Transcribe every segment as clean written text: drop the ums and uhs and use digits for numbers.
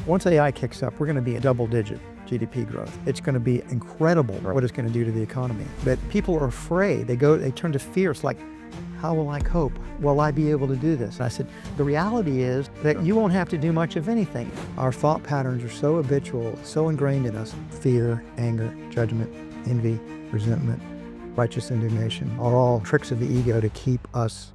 Once AI kicks up, we're going to be a double-digit GDP growth. It's going to be incredible what it's going to do to the economy. But people are afraid. They turn to fear. It's like, how will I cope? Will I be able to do this? And I said, the reality is that you won't have to do much of anything. Our thought patterns are so habitual, so ingrained in us. Fear, anger, judgment, envy, resentment, righteous indignation are all tricks of the ego to keep us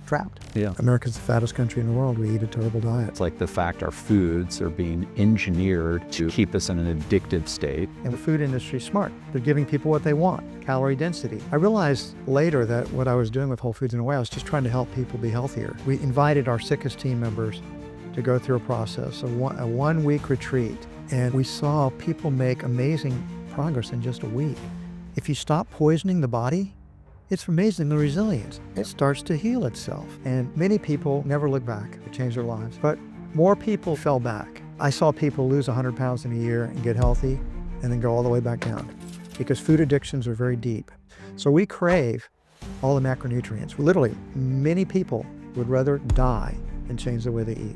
trapped. Yeah. America's the fattest country in the world. We eat a terrible diet. It's like the fact our foods are being engineered to keep us in an addictive state. And the food industry is smart. They're giving people what they want, calorie density. I realized later that what I was doing with Whole Foods in a way, I was just trying to help people be healthier. We invited our sickest team members to go through a process, a one-week retreat, and we saw people make amazing progress in just a week. If you stop poisoning the body, it's amazing the resilience. It starts to heal itself. And many people never look back to change their lives, but more people fell back. I saw people lose 100 pounds in a year and get healthy and then go all the way back down because food addictions are very deep. So we crave all the macronutrients. Literally, many people would rather die than change the way they eat.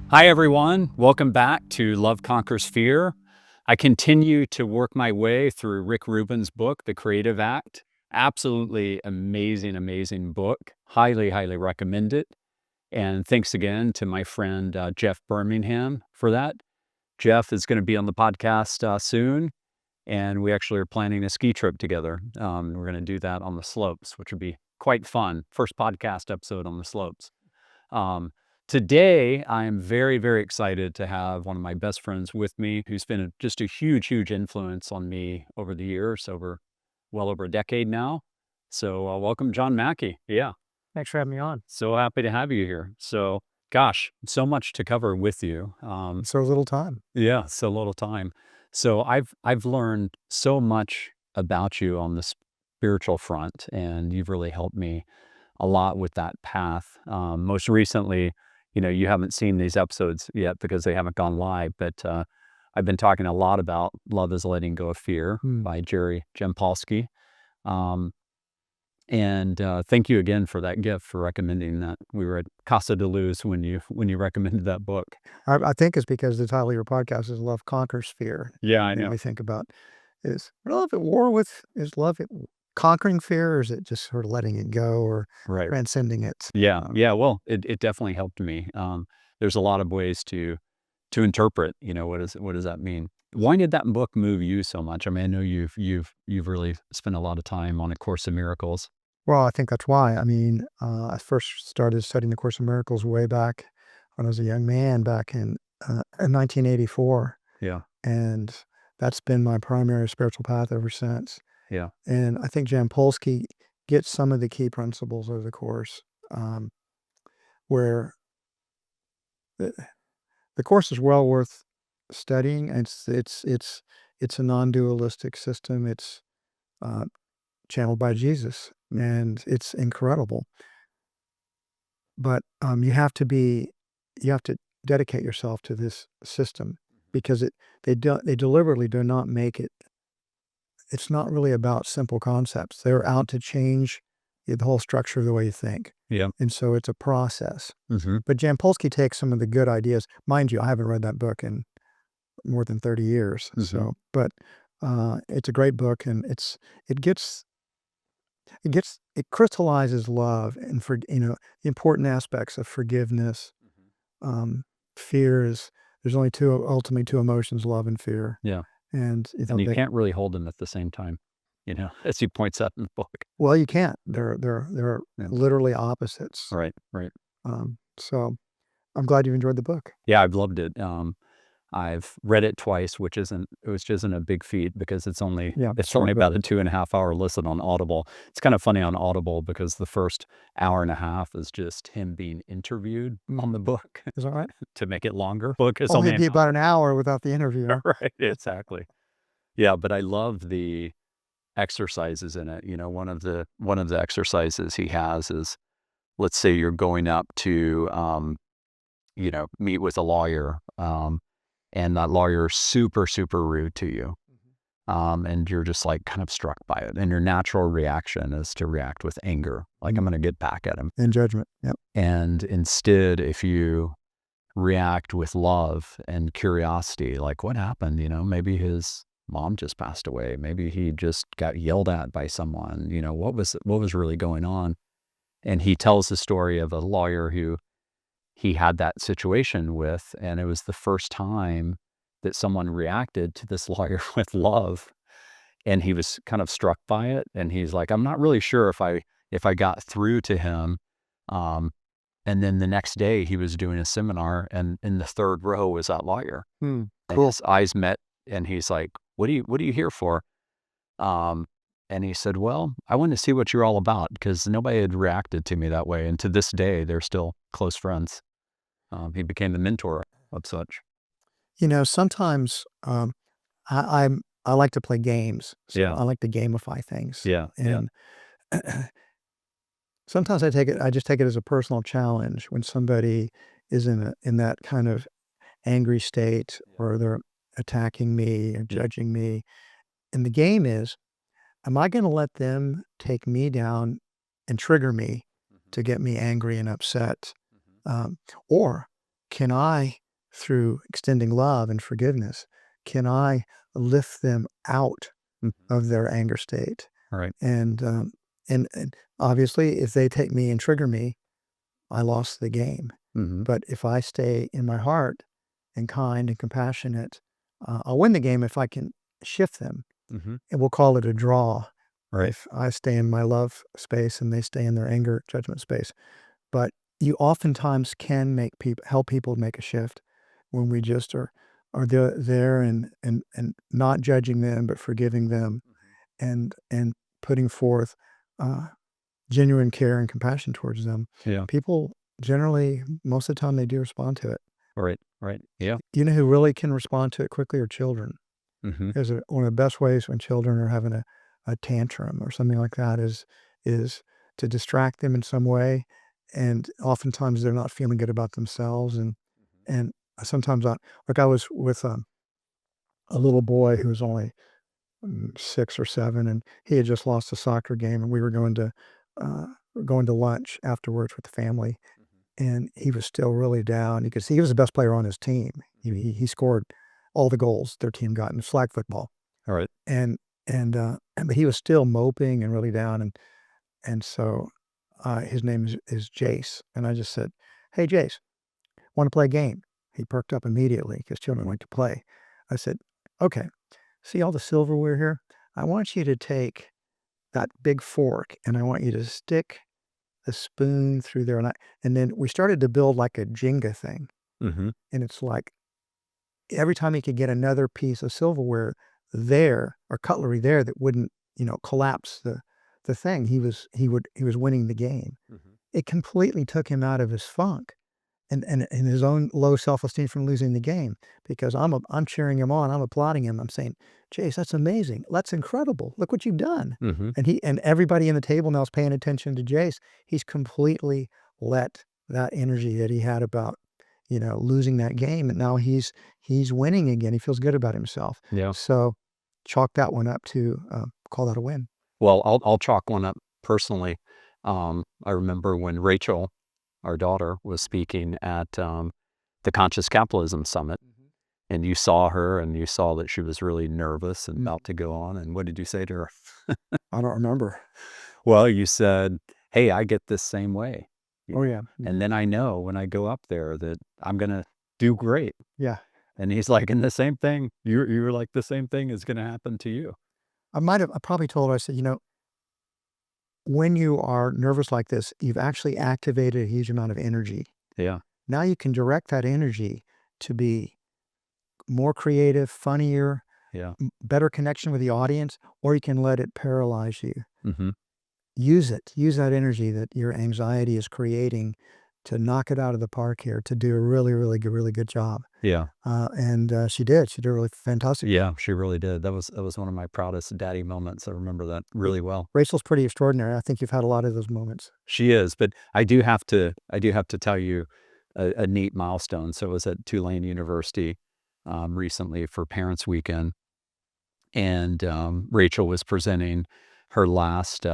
Hi, everyone. Welcome back to Love Conquers Fear. I continue to work my way through Rick Rubin's book, The Creative Act. Absolutely amazing, amazing book. Highly, highly recommend it. And thanks again to my friend Jeff Birmingham for that. Jeff is going to be on the podcast soon, and we actually are planning a ski trip together. We're going to do that on the slopes, which would be quite fun. First podcast episode on the slopes. Today, I am very, very excited to have one of my best friends with me who's been just a huge, huge influence on me over the years, well over a decade now. So welcome, John Mackey. Yeah. Thanks for having me on. So happy to have you here. So gosh, so much to cover with you. So little time. Yeah, so little time. So I've learned so much about you on the spiritual front, and you've really helped me a lot with that path. Most recently, you haven't seen these episodes yet because they haven't gone live, but I've been talking a lot about Love is Letting Go of Fear by Jerry Jampolsky. And thank you again for that gift, for recommending that. We were at Casa de Luz when you recommended that book. I think it's because the title of your podcast is Love Conquers Fear. Yeah, I know. And we think about, is love at war with, is love conquering fear, or is it just sort of letting it go or transcending it? Yeah. Well, it definitely helped me. There's a lot of ways to interpret, what does that mean? Why did that book move you so much? I mean, I know you've really spent a lot of time on A Course in Miracles. Well, I think that's why. I mean, I first started studying the Course in Miracles way back when I was a young man, back in 1984. Yeah. And that's been my primary spiritual path ever since. Yeah. And I think Jampolsky gets some of the key principles of the Course, where the Course is well worth studying. It's a non-dualistic system. It's channeled by Jesus, and it's incredible. But you have to dedicate yourself to this system, because they deliberately do not make it. It's not really about simple concepts. They're out to change the whole structure of the way you think. Yeah. And so it's a process. Mm-hmm. But Jampolsky takes some of the good ideas. Mind you, I haven't read that book in more than 30 years. Mm-hmm. So, but it's a great book, and it crystallizes love and the important aspects of forgiveness. Fear there's only ultimately two emotions, love and fear. Yeah. And you can't really hold them at the same time, as he points out in the book. Well, you can't. They're literally opposites. Right. So I'm glad you enjoyed the book. Yeah, I've loved it. I've read it twice, which isn't a big feat, because it's only about a 2.5 hour listen on Audible. It's kind of funny on Audible because the first hour and a half is just him being interviewed on the book. Is that right? To make it longer. Book is only be about an hour without the interview. Right, exactly. Yeah, but I love the exercises in it. One of the exercises he has is, let's say you're going up to meet with a lawyer, and that lawyer is super, super rude to you. And you're just like kind of struck by it. And your natural reaction is to react with anger. Like, I'm going to get back at him. And judgment. Yep. And instead, if you react with love and curiosity. Like, what happened? Maybe his mom just passed away. Maybe he just got yelled at by someone. What was really going on? And he tells the story of a lawyer who he had that situation with, and it was the first time that someone reacted to this lawyer with love, and he was kind of struck by it. And he's like, I'm not really sure if I got through to him. And then the next day he was doing a seminar, and in the third row was that lawyer. And Cool. his eyes met, and he's like, what are you here for? And he said, well, I wanted to see what you're all about, because nobody had reacted to me that way. And to this day, they're still close friends. He became the mentor of such. Sometimes I like to play games. So Yeah. I like to gamify things. Yeah. And sometimes I just take it as a personal challenge when somebody is in that kind of angry state, or they're attacking me or judging me. And the game is, am I going to let them take me down and trigger me to get me angry and upset? Or can I, through extending love and forgiveness, can I lift them out of their anger state? All right. And obviously, if they take me and trigger me, I lost the game. But if I stay in my heart and kind and compassionate, I'll win the game if I can shift them. And we'll call it a draw. Right. If I stay in my love space and they stay in their anger judgment space. But you oftentimes can help people make a shift when we just are there and not judging them, but forgiving them, and putting forth genuine care and compassion towards them. Yeah. People generally, most of the time, they do respond to it. Right. Yeah. You know who really can respond to it quickly are children. Mm-hmm. Is one of the best ways when children are having a tantrum or something like that is to distract them in some way. And oftentimes they're not feeling good about themselves. And sometimes I was with a little boy who was only 6 or 7, and he had just lost a soccer game, and we were going to lunch afterwards with the family. And he was still really down. You could see he was the best player on his team. He scored all the goals their team got in flag football. All right. But he was still moping and really down. And so his name is Jace. And I just said, hey, Jace, want to play a game? He perked up immediately because children like to play. I said, okay, see all the silverware here? I want you to take that big fork and I want you to stick the spoon through there. And then we started to build like a Jenga thing. Mm-hmm. And it's like every time he could get another piece of silverware there or cutlery there that wouldn't, collapse the thing, he was winning the game. It completely took him out of his funk and his own low self-esteem from losing the game, because I'm cheering him on, I'm applauding him, I'm saying, Jace, that's amazing, that's incredible, look what you've done. And everybody in the table now is paying attention to Jace. He's completely let that energy that he had about losing that game, and now he's winning again. He feels good about himself. Yeah. So chalk that one up to call that a win. Well, I'll chalk one up personally. I remember when Rachel, our daughter, was speaking at the Conscious Capitalism Summit, and you saw her and you saw that she was really nervous and about to go on. And what did you say to her? I don't remember. Well, you said, hey, I get this same way. Oh, yeah. And then I know when I go up there that I'm going to do great. Yeah. And he's like, and the same thing, you were like, the same thing is going to happen to you. I probably told her, I said, when you are nervous like this, you've actually activated a huge amount of energy. Yeah. Now you can direct that energy to be more creative, funnier, Yeah. better connection with the audience, or you can let it paralyze you. Use that energy that your anxiety is creating to knock it out of the park here, to do a really, really good job. Yeah. And she did a really fantastic job. Yeah, she really did. That was one of my proudest daddy moments. I remember that really well. Rachel's pretty extraordinary. I think you've had a lot of those moments. She is, but I do have to tell you a neat milestone. So I was at Tulane University recently for Parents Weekend, and Rachel was presenting her last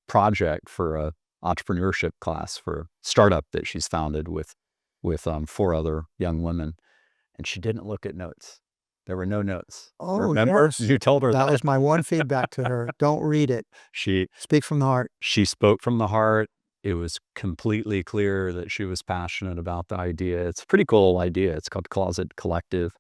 project for a entrepreneurship class for a startup that she's founded with with 4 other young women, and she didn't look at notes. There were no notes. Oh, Remember? yes. You told her That that. was my one feedback to her. Don't read it. She Speak from the heart. she spoke from the heart. It was completely clear that she was passionate about the idea. It's a pretty cool idea. It's called Closet Collective.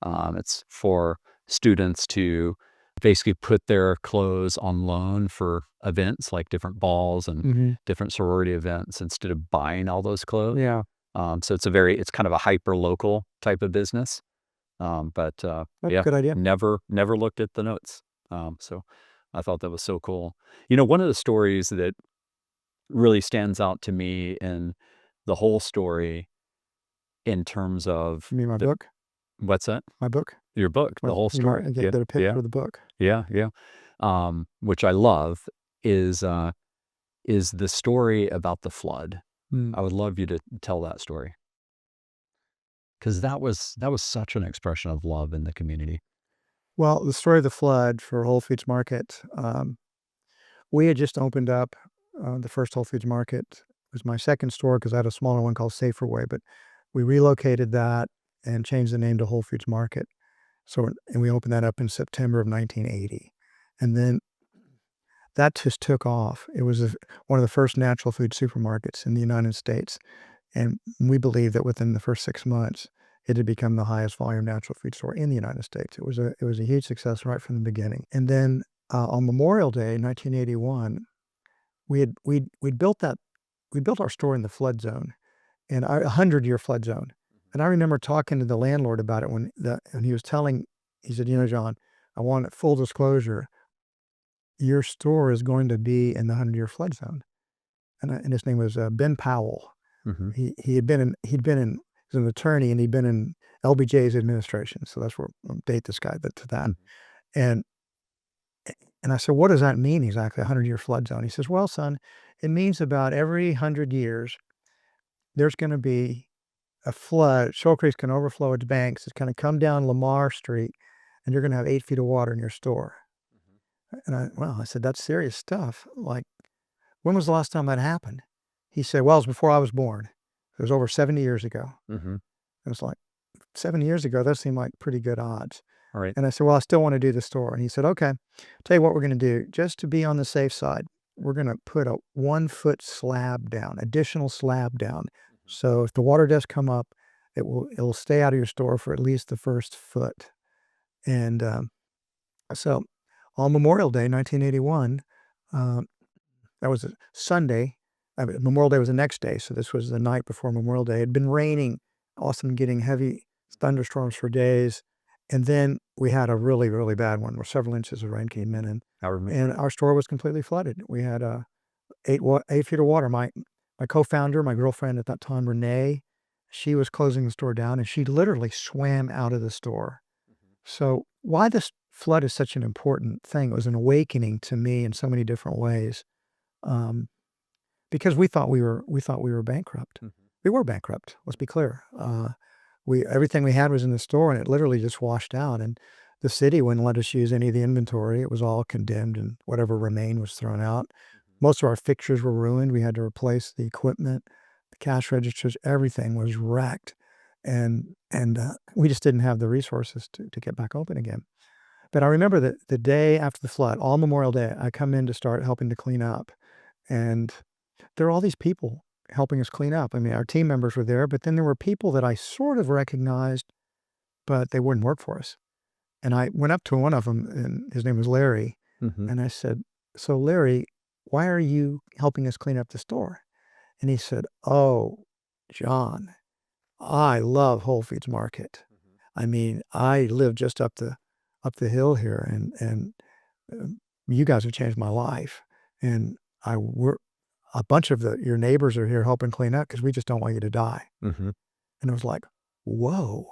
It's for students to basically put their clothes on loan for events like different balls and different sorority events instead of buying all those clothes. Yeah, So it's kind of a hyper local type of business. But that's a yeah, good idea. never looked at the notes. So I thought that was so cool. You know, one of the stories that really stands out to me in the whole story in terms of You mean my the, book? what's that? My book? Your book, the Well, whole you might story. get Yeah, a picture yeah, of the book. yeah, yeah. Which I love is the story about the flood. Mm. I would love you to tell that story because that was such an expression of love in the community. Well, the story of the flood for Whole Foods Market, we had just opened up the first Whole Foods Market. It was my second store because I had a smaller one called Saferway, but we relocated that and changed the name to Whole Foods Market. So, and we opened that up in September of 1980. And then that just took off. It was one of the first natural food supermarkets in the United States. And we believe that within the first 6 months, it had become the highest volume natural food store in the United States. It was a huge success right from the beginning. And then on Memorial Day, 1981, we'd built our store in the flood zone, and a 100-year flood zone. And I remember talking to the landlord about it when he was telling, he said, John, I want full disclosure. Your store is going to be in the 100-year flood zone. And his name was Ben Powell. Hmm. He'd been he's an attorney, and he'd been in LBJ's administration. So that's where I'll date this guy to that. And I said, what does that mean exactly, a 100-year flood zone? He says, well, son, it means about every 100 years, there's going to be a flood. Shoal Creek's going to overflow its banks. It's going to come down Lamar Street, and you're going to have 8 feet of water in your store. And I said, that's serious stuff. Like, when was the last time that happened? He said, well, it was before I was born. It was over 70 years ago. Hmm. It was like 7 years ago. That seemed like pretty good odds. All right. And I said, well, I still want to do the store. And he said, okay, tell you what we're going to do. Just to be on the safe side, we're going to put a 1-foot slab down, additional slab down. So if the water does come up, it'll stay out of your store for at least the first foot. And so on Memorial Day, 1981, that was a Sunday. Memorial Day was the next day, so this was the night before Memorial Day. It had been raining, awesome, getting heavy thunderstorms for days. And then we had a really, really bad one where several inches of rain came in, and our store was completely flooded. We had 8 feet of water. My co-founder, my girlfriend at that time, Renee, she was closing the store down, and she literally swam out of the store. So why this flood is such an important thing, it was an awakening to me in so many different ways, because we thought we were bankrupt. We were bankrupt. Let's be clear. Everything we had was in the store, and it literally just washed out. And the city wouldn't let us use any of the inventory. It was all condemned, and whatever remained was thrown out. Most of our fixtures were ruined. We had to replace the equipment, the cash registers. Everything was wrecked, and we just didn't have the resources to get back open again. But I remember that the day after the flood, all Memorial Day, I come in to start helping to clean up, and there are all these people helping us clean up. I mean, our team members were there, but then there were people that I sort of recognized, but they wouldn't work for us. And I went up to one of them, and his name was Larry. And I said, so Larry, why are you helping us clean up the store? And he said, oh, John, I love Whole Foods Market. I mean, I live just up the hill here, and you guys have changed my life. And a bunch of your neighbors are here helping clean up because we just don't want you to die. And it was like, whoa,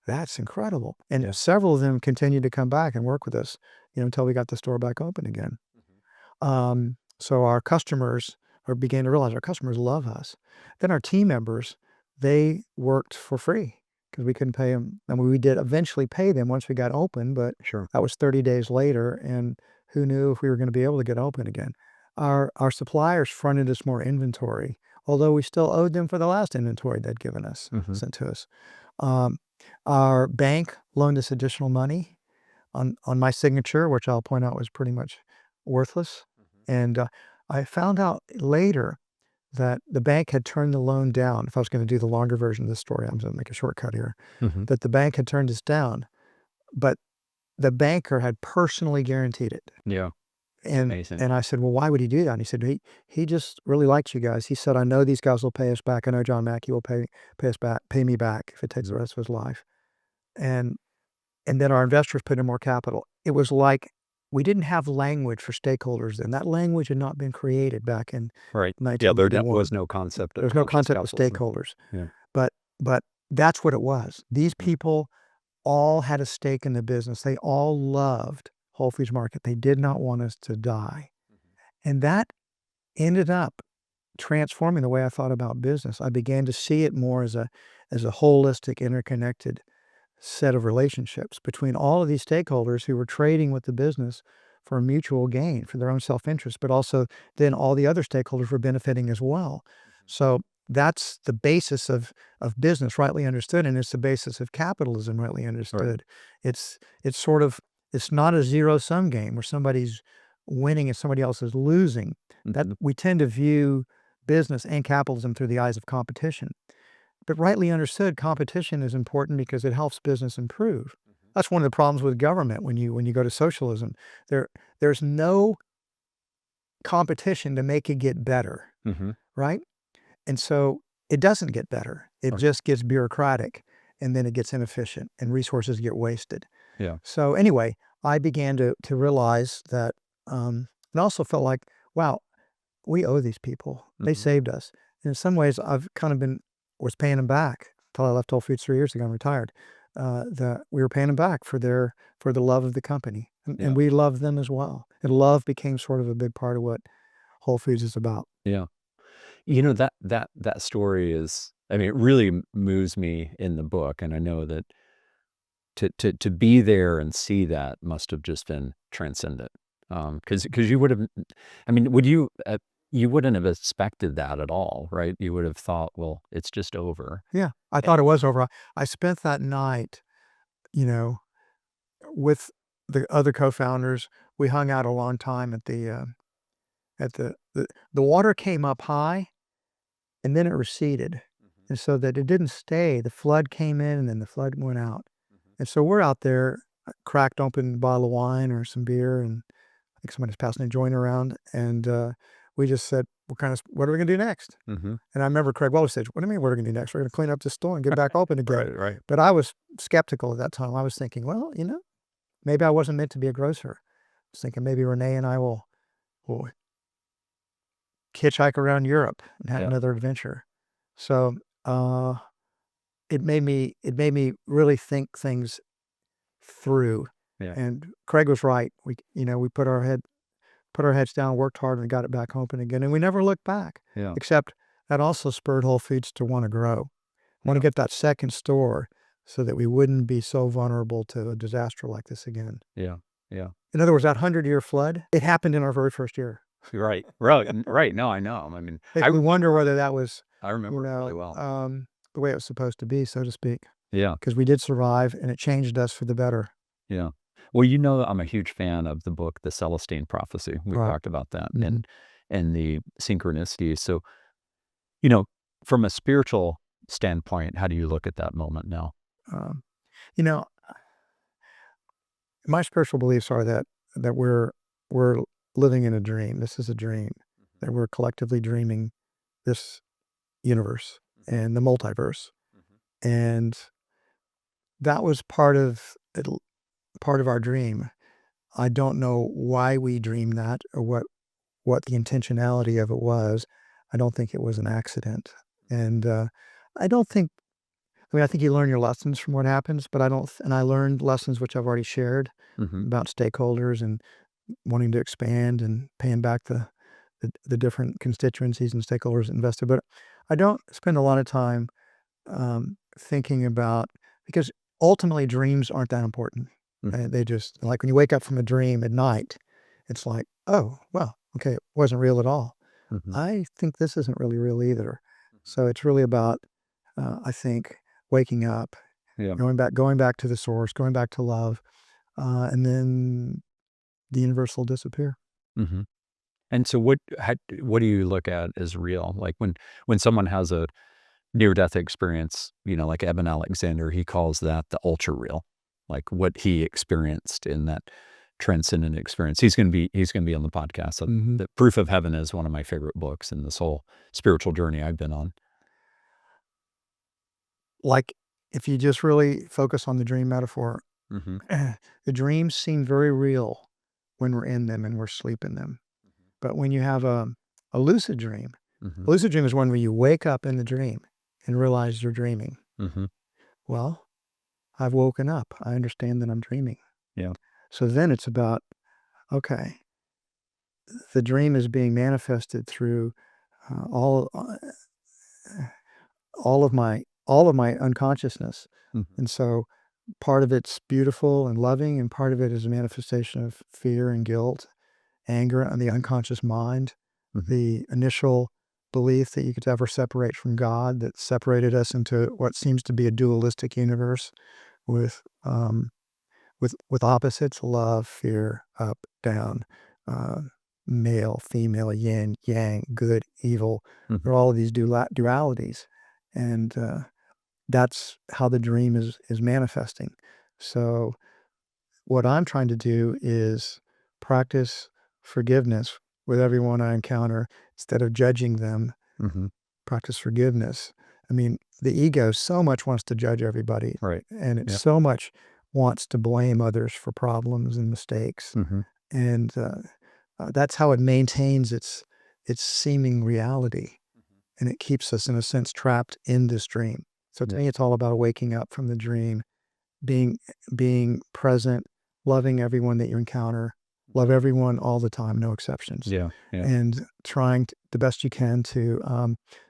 that's incredible. And several of them continued to come back and work with us, until we got the store back open again. So our customers began to realize our customers love us. Then our team members, they worked for free because we couldn't pay them. I mean, we did eventually pay them once we got open, but Sure. that was 30 days later, and who knew if we were going to be able to get open again. Our suppliers fronted us more inventory. although we still owed them for the last inventory they'd given us, sent to us. Our bank loaned us additional money on my signature, which I'll point out was pretty much worthless. And I found out later that the bank had turned the loan down. If I was going to do the longer version of the story, I'm going to make a shortcut here. That the bank had turned us down, but the banker had personally guaranteed it. Yeah. And Amazing. and I said, well, why would he do that? And he said, he just really likes you guys. He said, I know these guys will pay us back. I know John Mackey will pay us back, pay me back if it takes the rest of his life. And then our investors put in more capital. It was like we didn't have language for stakeholders then. That language had not been created back in Right. Yeah, 1981. there was no concept of There's no conscious concept of capitalism. stakeholders. Yeah. But that's what it was. These people all had a stake in the business. They all loved Whole Foods Market. They did not want us to die. And that ended up transforming the way I thought about business. I began to see it more as a holistic, interconnected set of relationships between all of these stakeholders who were trading with the business for a mutual gain, for their own self-interest, but also then all the other stakeholders were benefiting as well. So that's the basis of business rightly understood, and it's the basis of capitalism rightly understood. It's not a zero-sum game where somebody's winning and somebody else is losing. That we tend to view business and capitalism through the eyes of competition. But rightly understood, competition is important because it helps business improve. That's one of the problems with government when you go to socialism. There's no competition to make it get better, right? And so it doesn't get better. It just gets bureaucratic, and then it gets inefficient, and resources get wasted. Yeah. So anyway, I began to realize that it also felt like, wow, we owe these people. They saved us. And in some ways, I've kind of was paying them back until I left Whole Foods 3 years ago and retired. That we were paying them back for the love of the company, and we loved them as well. And love became sort of a big part of what Whole Foods is about. Yeah. You know, that story is, I mean, it really moves me in the book. And I know that to be there and see that must have just been transcendent. Because you would have, I mean, you wouldn't have expected that at all, right? You would have thought, well, it's just over. Yeah, I thought it was over. I spent that night, with the other co-founders. We hung out a long time at the water came up high, and then it receded, and so that it didn't stay. The flood came in, and then the flood went out, and so we're out there, cracked open a bottle of wine or some beer, and I think somebody's passing a joint around, and we just said, what are we going to do next? And I remember Craig Wallace said, what do you mean what are we going to do next? We're going to clean up this store and get back open again. Right. But I was skeptical at that time. I was thinking, well, maybe I wasn't meant to be a grocer. I was thinking maybe Renee and I will hitchhike around Europe and have another adventure. So it made me really think things through. Yeah. And Craig was right. We put our heads down, worked hard, and got it back open again. And we never looked back. Yeah. Except that also spurred Whole Foods to want to grow, want to get that second store so that we wouldn't be so vulnerable to a disaster like this again. Yeah. In other words, that 100-year flood, it happened in our very first year. Right. No, I know. I mean, I wonder whether that was, I remember it really well. the way it was supposed to be, so to speak. Yeah. Because we did survive, and it changed us for the better. Yeah. Well, I'm a huge fan of the book, The Celestine Prophecy. We talked about that and the synchronicity. So, from a spiritual standpoint, how do you look at that moment now? My spiritual beliefs are that we're living in a dream. This is a dream, that we're collectively dreaming this universe and the multiverse. And that was part of our dream. I don't know why we dreamed that or what the intentionality of it was. I don't think it was an accident. And I think you learn your lessons from what happens, but I learned lessons which I've already shared about stakeholders and wanting to expand and paying back the different constituencies and stakeholders invested. But I don't spend a lot of time thinking about, because ultimately dreams aren't that important. They just, like when you wake up from a dream at night, it's like, oh, well, okay, it wasn't real at all. I think this isn't really real either. So it's really about, I think, waking up, Yeah. going back to the source, going back to love, and then the universe will disappear. hmm And so what do you look at as real? Like when someone has a near death experience, like Eben Alexander, he calls that the ultra real, like what he experienced in that transcendent experience. He's going to be on the podcast. So Hmm. the Proof of Heaven is one of my favorite books in this whole spiritual journey I've been on. Like, if you just really focus on the dream metaphor, hmm the dreams seem very real when we're in them and we're asleep in them. But when you have a lucid dream, hmm a lucid dream is one where you wake up in the dream and realize you're dreaming. hmm Well, I've woken up. I understand that I'm dreaming. Yeah. So then it's about, okay, the dream is being manifested through uh, all uh, all of my unconsciousness. hmm And so part of it's beautiful and loving, and part of it is a manifestation of fear and guilt, anger on the unconscious mind, hmm the initial belief that you could ever separate from God that separated us into what seems to be a dualistic universe with with opposites: love, fear, up, down, uh, male, female, yin, yang, good, evil. hmm There are all of these dualities, and that's how the dream is manifesting. So what I'm trying to do is practice forgiveness with everyone I encounter instead of judging them. hmm Practice forgiveness. I mean, the ego so much wants to judge everybody, Right. and it Yeah. so much wants to blame others for problems and mistakes, hmm and that's how it maintains its seeming reality, and it keeps us, in a sense, trapped in this dream. So to Yeah. me, it's all about waking up from the dream, being being present, loving everyone that you encounter, love everyone all the time, no exceptions, Yeah. Yeah. and trying the best you can to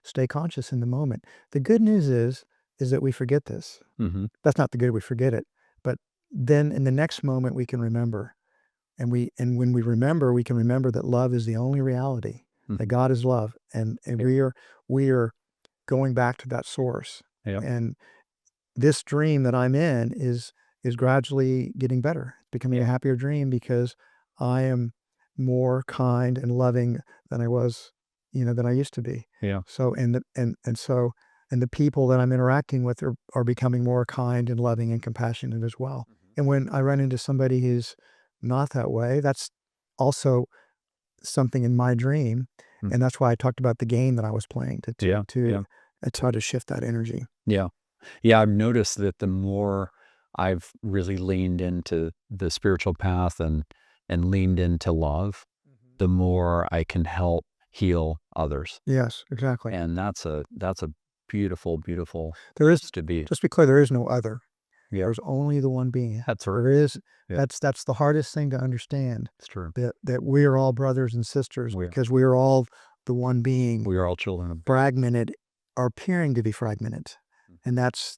stay conscious in the moment. The good news is that we forget this. hmm That's not the good, we forget it, but then in the next moment we can remember, and when we remember, we can remember that love is the only reality, that hmm God is love, and Yeah. we are going back to that source, Yeah. and this dream that I'm in is gradually getting better. It's becoming a Yeah. happier dream because I am more kind and loving than I was, than I used to be. Yeah. So and the people that I'm interacting with are becoming more kind and loving and compassionate as well. And when I run into somebody who's not that way, that's also something in my dream. Mhm. And that's why I talked about the game that I was playing Yeah. to Yeah. try to shift that energy. Yeah. Yeah, I've noticed that the more I've really leaned into the spiritual path and leaned into love, the more I can help heal others. Yes, exactly. And that's a beautiful, beautiful There is, place to be. just to be clear, there is no other. Yeah, There's only the one being. that's right. There is Yeah, that's the hardest thing to understand, it's true. that we are all brothers and sisters We because we are all the one being, we are all children of fragmented or appearing to be fragmented. Mhm. And that's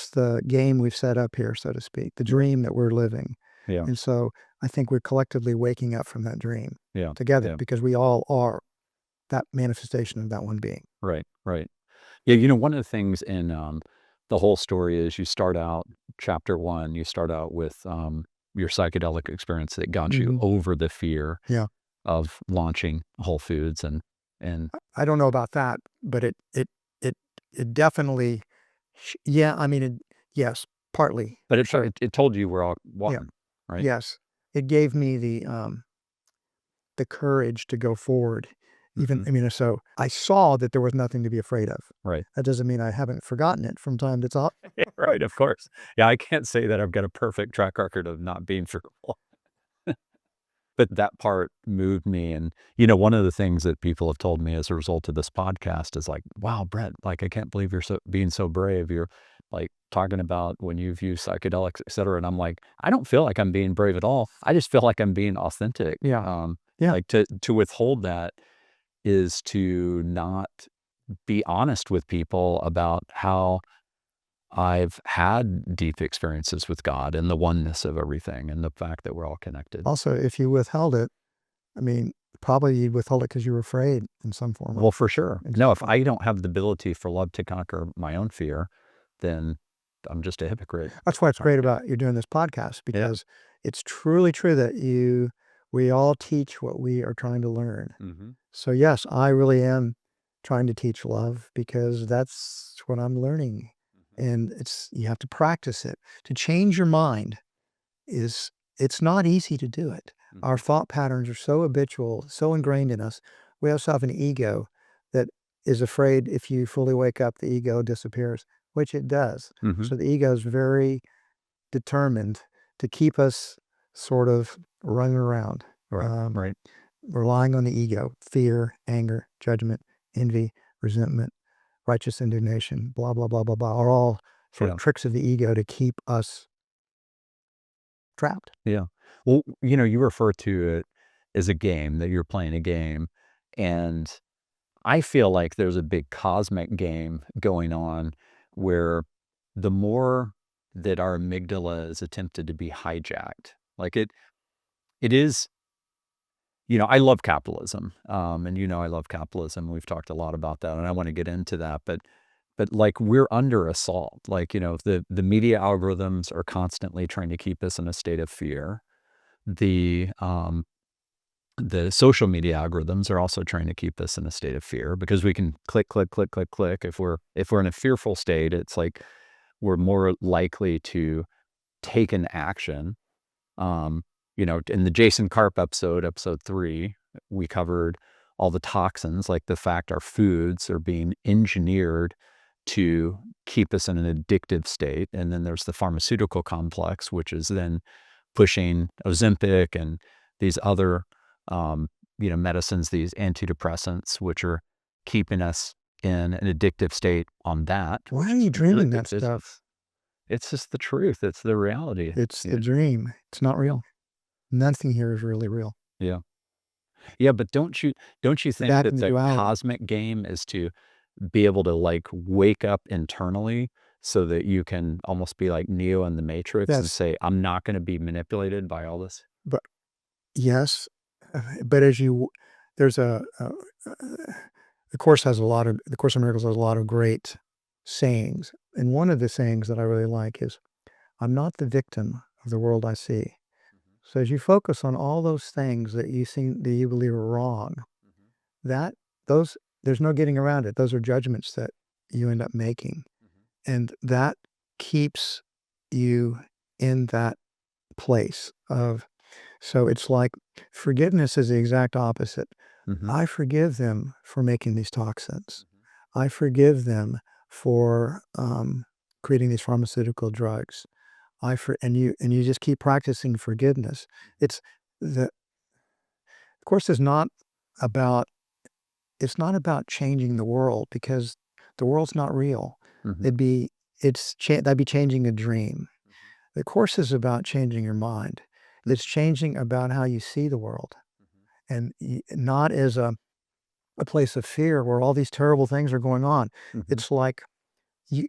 the game we've set up here, so to speak, the dream that we're living. Yeah, And so I think we're collectively waking up from that dream yeah, together yeah. because we all are that manifestation of that one being. Right, right. Yeah, one of the things in the whole story is you start out chapter one, you start out with your psychedelic experience that got you Mhm. over the fear Yeah. of launching Whole Foods and I don't know about that, but it it definitely yeah, I mean, yes, partly, but sure. it told you we're all Yeah, one, right? yes. It gave me the courage to go forward. Even hmm I mean, so I saw that there was nothing to be afraid of. Right. That doesn't mean I haven't forgotten it from time to time. Right, of course. Yeah, I can't say that I've got a perfect track record of not being fearful. But that part moved me, and, one of the things that people have told me as a result of this podcast is like, "Wow, Brett, like, I can't believe you're being so brave. You're, like, talking about when you've used psychedelics, et cetera," and I'm like, "I don't feel like I'm being brave at all. I just feel like I'm being authentic." Yeah, yeah. Like, to withhold that is to not be honest with people about how I've had deep experiences with God and the oneness of everything and the fact that we're all connected. Also, if you withheld it, I mean, probably you withheld it because you were afraid in some form. Well, for sure. No, if I don't have the ability for love to conquer my own fear, then I'm just a hypocrite. That's why it's great about you doing this podcast, because it's truly true that we all teach what we are trying to learn. Mm-hmm. So yes, I really am trying to teach love because that's what I'm learning. And you have to practice it. To change your mind it's not easy to do it. Our thought patterns are so habitual, so ingrained in us. We also have an ego that is afraid if you fully wake up, the ego disappears, which it does. Mm-hmm. So the ego is very determined to keep us sort of running around, Right. relying on the ego, fear, anger, judgment, envy, resentment, righteous indignation, blah, blah, blah, blah, blah, are all sort of tricks of the ego to keep us trapped. Yeah. Well, you refer to it as a game, that you're playing a game. And I feel like there's a big cosmic game going on where the more that our amygdala is attempted to be hijacked, like it is, I love capitalism. And I love capitalism. We've talked a lot about that, and I want to get into that. But like, we're under assault. Like, the media algorithms are constantly trying to keep us in a state of fear. The social media algorithms are also trying to keep us in a state of fear, because we can click, click, click, click, click. If we're in a fearful state, it's like we're more likely to take an action. In the Jason Karp episode 3, we covered all the toxins, like the fact our foods are being engineered to keep us in an addictive state. And then there's the pharmaceutical complex, which is then pushing Ozempic and these other, medicines, these antidepressants, which are keeping us in an addictive state on that. Why are you dreaming that stuff? It's just the truth. It's the reality. It's the dream. It's not real. Nothing here is really real. Yeah. Yeah, but don't you think Back that in the the duality. cosmic game is to be able to, like, wake up internally so that you can almost be like Neo in the Matrix and Yes. say, I'm not going to be manipulated by all this? But yes, but there's the Course has the Course in Miracles has a lot of great sayings. And one of the sayings that I really like is, I'm not the victim of the world I see. So as you focus on all those things that you believe are wrong, there's no getting around it. Those are judgments that you end up making. And that keeps you in that place of, so it's like forgiveness is the exact opposite. I forgive them for making these toxins. I forgive them for creating these pharmaceutical drugs. And you just keep practicing forgiveness. It's the Course is not about changing the world, because the world's not real. That'd be changing a dream. The Course is about changing your mind. It's changing about how you see the world, and not as a place of fear where all these terrible things are going on. It's like you,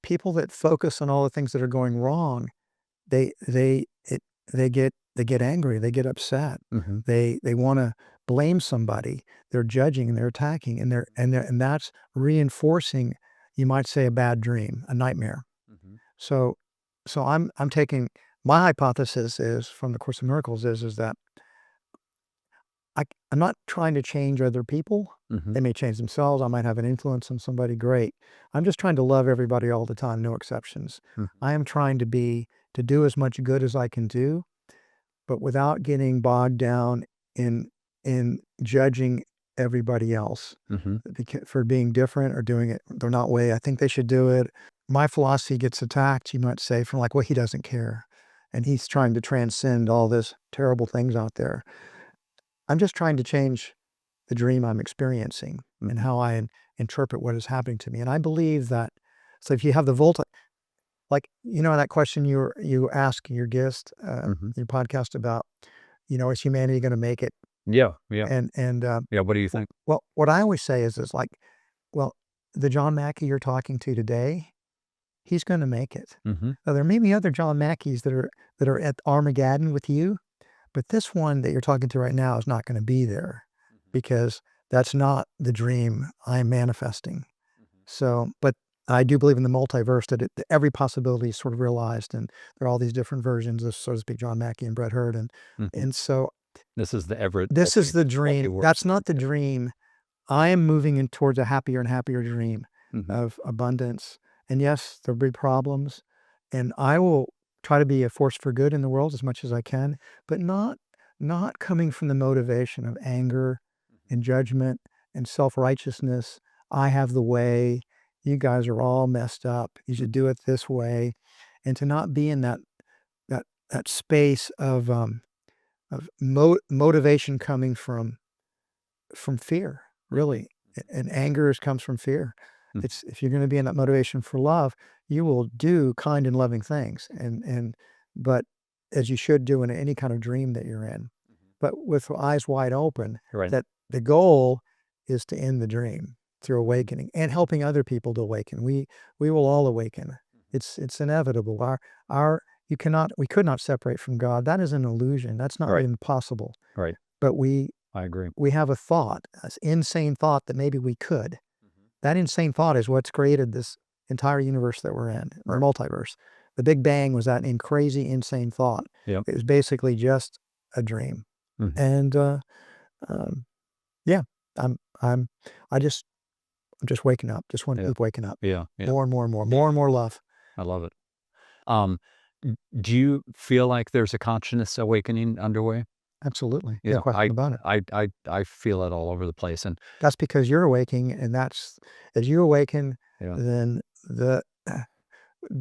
people that focus on all the things that are going wrong, they get angry, they get upset, they want to blame somebody, they're judging and they're attacking, and that's reinforcing, you might say, a bad dream, a nightmare. So I'm taking, my hypothesis is from the Course in Miracles is that I'm not trying to change other people. They may change themselves. I might have an influence on somebody. Great. I'm just trying to love everybody all the time, no exceptions. I am trying to do as much good as I can do, but without getting bogged down in judging everybody else for being different or doing it they're not way I think they should do it. My philosophy gets attacked, you might say, from like, well, he doesn't care, and he's trying to transcend all this terrible things out there. I'm just trying to change the dream I'm experiencing and how I interpret what is happening to me. And I believe that, so if you have the like, that question you ask your guest, your podcast about, is humanity going to make it? Yeah. And Yeah. What do you think? well, what I always say is like, well, the John Mackey you're talking to today, he's going to make it. Now, there may be other John Mackeys that are at Armageddon with you, But this one that you're talking to right now is not going to be there because that's not the dream I'm manifesting. So, but I do believe in the multiverse, that every possibility is sort of realized, and there are all these different versions of, so to speak, John Mackey and Brett Hurd, and so This is the ever. this is the dream. That's not the dream. I am moving in towards a happier and happier dream of abundance. And yes, there'll be problems, and I will try to be a force for good in the world as much as I can, but not coming from the motivation of anger and judgment and self-righteousness. I have the way. You guys are all messed up. You should do it this way, and to not be in that space of motivation coming from fear, really, and anger comes from fear. It's, if you're going to be in that motivation for love, you will do kind and loving things, but as you should do in any kind of dream that you're in, but with eyes wide open, Right. that the goal is to end the dream through awakening and helping other people to awaken. We will all awaken. It's inevitable. We could not separate from God. That is an illusion. That's not Right. even possible. Right. But I agree. we have a thought, an insane thought, that maybe we could. That insane thought is what's created this entire universe that we're in, or multiverse. The Big Bang was that crazy, insane thought. Yep. It was basically just a dream. And yeah, I'm just waking up. Just want to keep waking up. Yeah. More and more and more, more and more love. I love it. Do you feel like there's a consciousness awakening underway? Absolutely. No question about it. I feel it all over the place, and That's because you're awakening, and that's, as you awaken, Yeah. then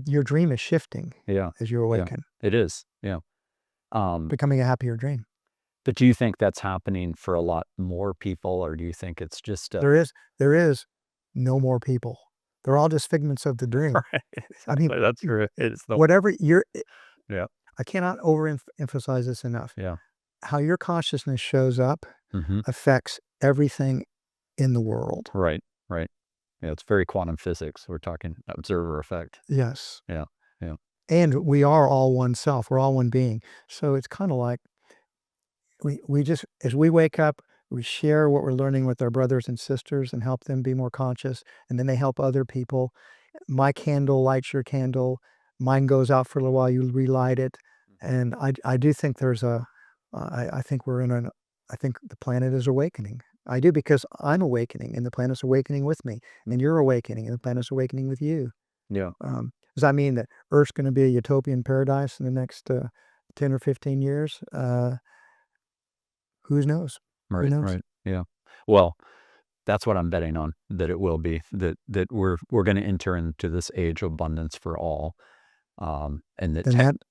your dream is shifting yeah, as you awaken, it is. Yeah. becoming a happier dream. But do you think that's happening for a lot more people, or do you think it's just There is no more people. They're all just figments of the dream. I mean, that's true. It's the whatever you're, Yeah. I cannot overemphasize this enough. Yeah. How your consciousness shows up affects everything in the world. Right. Yeah, it's very quantum physics. We're talking observer effect. Yes. Yeah. And we are all one self. We're all one being. So it's kind of like we just, as we wake up, we share what we're learning with our brothers and sisters and help them be more conscious, and then they help other people. My candle lights your candle. Mine goes out for a little while, you relight it. And I do think there's I think we're I think the planet is awakening. I do, because I'm awakening and the planet's awakening with me, and you're awakening and the planet's awakening with you. Yeah. Does that mean that Earth's going to be a utopian paradise in the next 10 or 15 years? Who knows? Right. knows? Right. Yeah. Well, that's what I'm betting on, that it will be, that we're going to enter into this age of abundance for all. And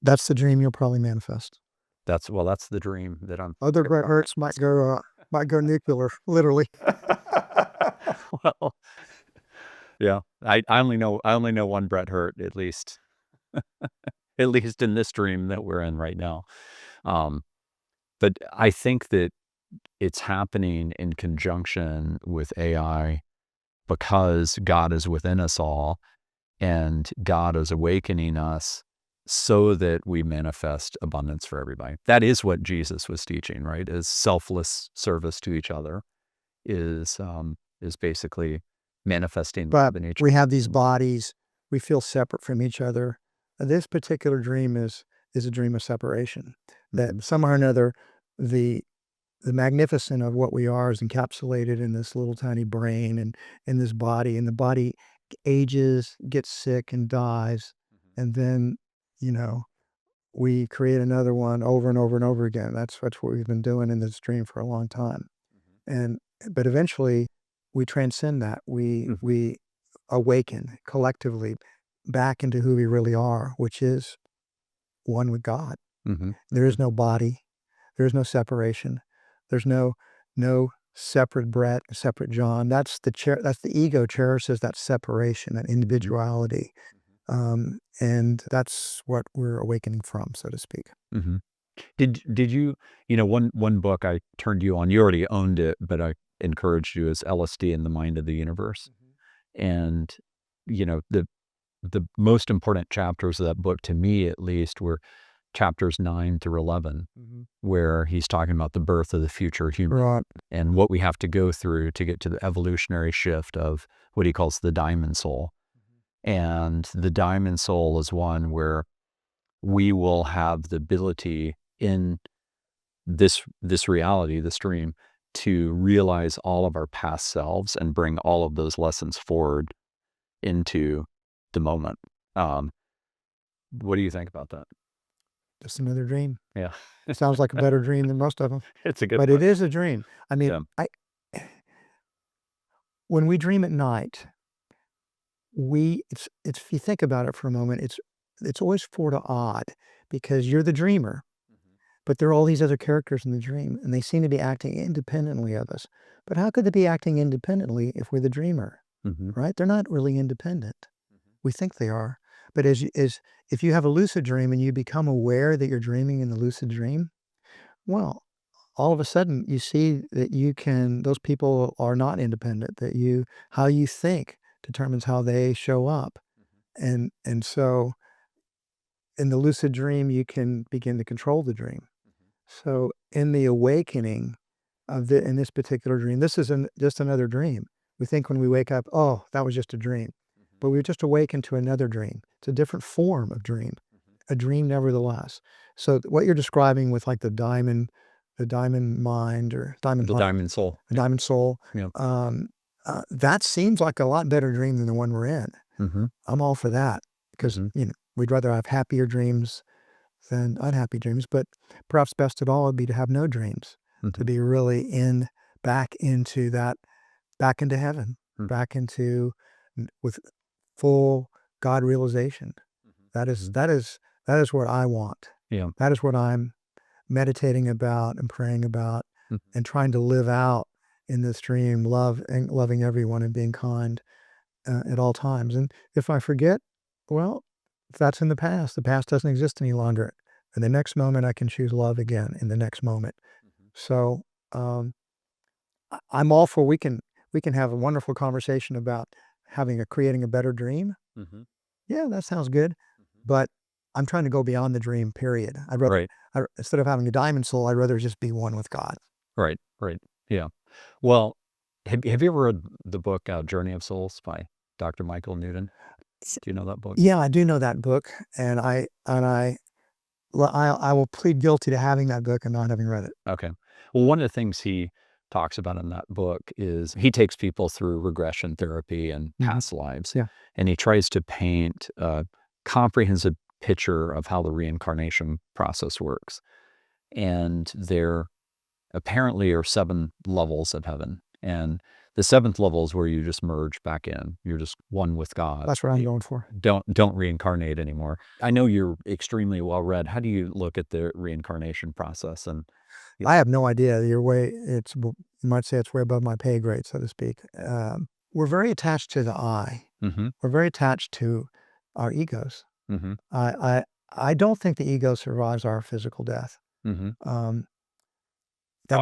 That's the dream you'll probably manifest. that's the dream that I'm. Other Brett Hertz might go nuclear, literally. Well, yeah, I only know one Brett Hurt, at least, at least in this dream that we're in right now. But I think that it's happening in conjunction with AI, because God is within us all, and God is awakening us so that we manifest abundance for everybody. That is what Jesus was teaching, right? Is selfless service to each other is basically manifesting But the nature. we have these bodies. We feel separate from each other. This particular dream is a dream of separation. That somehow or another, the magnificent of what we are is encapsulated in this little tiny brain and in this body, and the body ages, gets sick, and dies, and then we create another one over and over and over again. That's what we've been doing in this dream for a long time. But eventually we transcend that. We awaken collectively back into who we really are, which is one with God. There is no body. There is no separation. There's no separate Brett, separate John. That's the ego cherishes that separation, that individuality. And that's what we're awakening from, so to speak. Did you, one book I turned you on, you already owned it, but I encouraged you, is LSD and the Mind of the Universe. And, the most important chapters of that book, to me at least, were chapters 9 through 11, where he's talking about the birth of the future human Right. and what we have to go through to get to the evolutionary shift of what he calls the diamond soul. And the diamond soul is one where we will have the ability in this reality, this dream, to realize all of our past selves and bring all of those lessons forward into the moment. What do you think about that? Just another dream. Yeah. It sounds like a better dream than most of them, It's a good but one. it is a dream. I mean, Yeah. when we dream at night, it's if you think about it for a moment, it's always sort of odd because you're the dreamer, but there are all these other characters in the dream, and they seem to be acting independently of us. But how could they be acting independently if we're the dreamer, right? They're not really independent. We think they are. But if you have a lucid dream and you become aware that you're dreaming in the lucid dream, well, all of a sudden you see that those people are not independent, that how you think determines how they show up. And so in the lucid dream, you can begin to control the dream. So in the awakening in this particular dream, this is just another dream. We think when we wake up, oh, that was just a dream. But we've just awakened to another dream. It's a different form of dream, a dream nevertheless. So what you're describing with like the diamond mind or diamond The heart, diamond soul. the diamond soul, Yeah. that seems like a lot better dream than the one we're in. I'm all for that because we'd rather have happier dreams than unhappy dreams. But perhaps best of all would be to have no dreams, to be really back into heaven, back into with full God realization. That is what I want. Yeah. That is what I'm meditating about and praying about and trying to live out in this dream, loving everyone and being kind at all times. And if I forget, well, that's in the past. The past doesn't exist any longer. In the next moment, I can choose love again in the next moment. So I'm all for we can have a wonderful conversation about creating a better dream. Yeah, that sounds good. But I'm trying to go beyond the dream, period. I'd rather, Right. instead of having a diamond soul, I'd rather just be one with God. Right. Yeah. Well, have you ever read the book Journey of Souls by Dr. Michael Newton? Do you know that book? Yeah, I do know that book, and I will plead guilty to having that book and not having read it. Okay. Well, one of the things he talks about in that book is he takes people through regression therapy and past lives. Yeah. And he tries to paint a comprehensive picture of how the reincarnation process works. And there apparently are 7 levels of heaven. And the 7th level is where you just merge back in. You're just one with God. That's what I'm going for. Don't reincarnate anymore. I know you're extremely well read. How do you look at the reincarnation process? And I have no idea. You might say it's way above my pay grade, so to speak. We're very attached to the I. We're very attached to our egos. I don't think the ego survives our physical death. I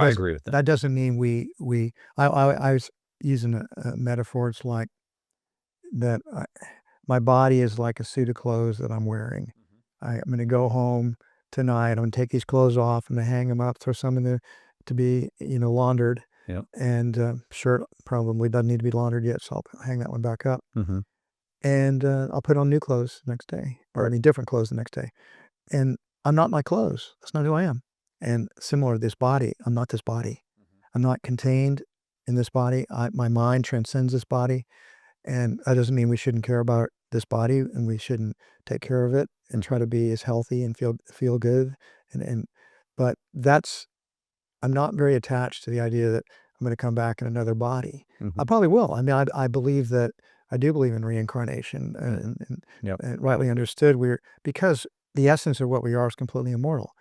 agree with that. That doesn't mean I was using a metaphor. It's like that my body is like a suit of clothes that I'm wearing. I'm going to go home tonight. I'm going to take these clothes off. I'm going to hang them up, throw some in there to be, laundered. Yeah. And shirt probably doesn't need to be laundered yet, so I'll hang that one back up. And I'll put on new clothes the next day, or different clothes the next day. And I'm not my clothes. That's not who I am. And similar to this body, I'm not this body. I'm not contained in this body. My mind transcends this body. And that doesn't mean we shouldn't care about this body and we shouldn't take care of it and try to be as healthy and feel good. But I'm not very attached to the idea that I'm going to come back in another body. I probably will. I mean, I do believe in reincarnation and rightly understood. Because the essence of what we are is completely immortal.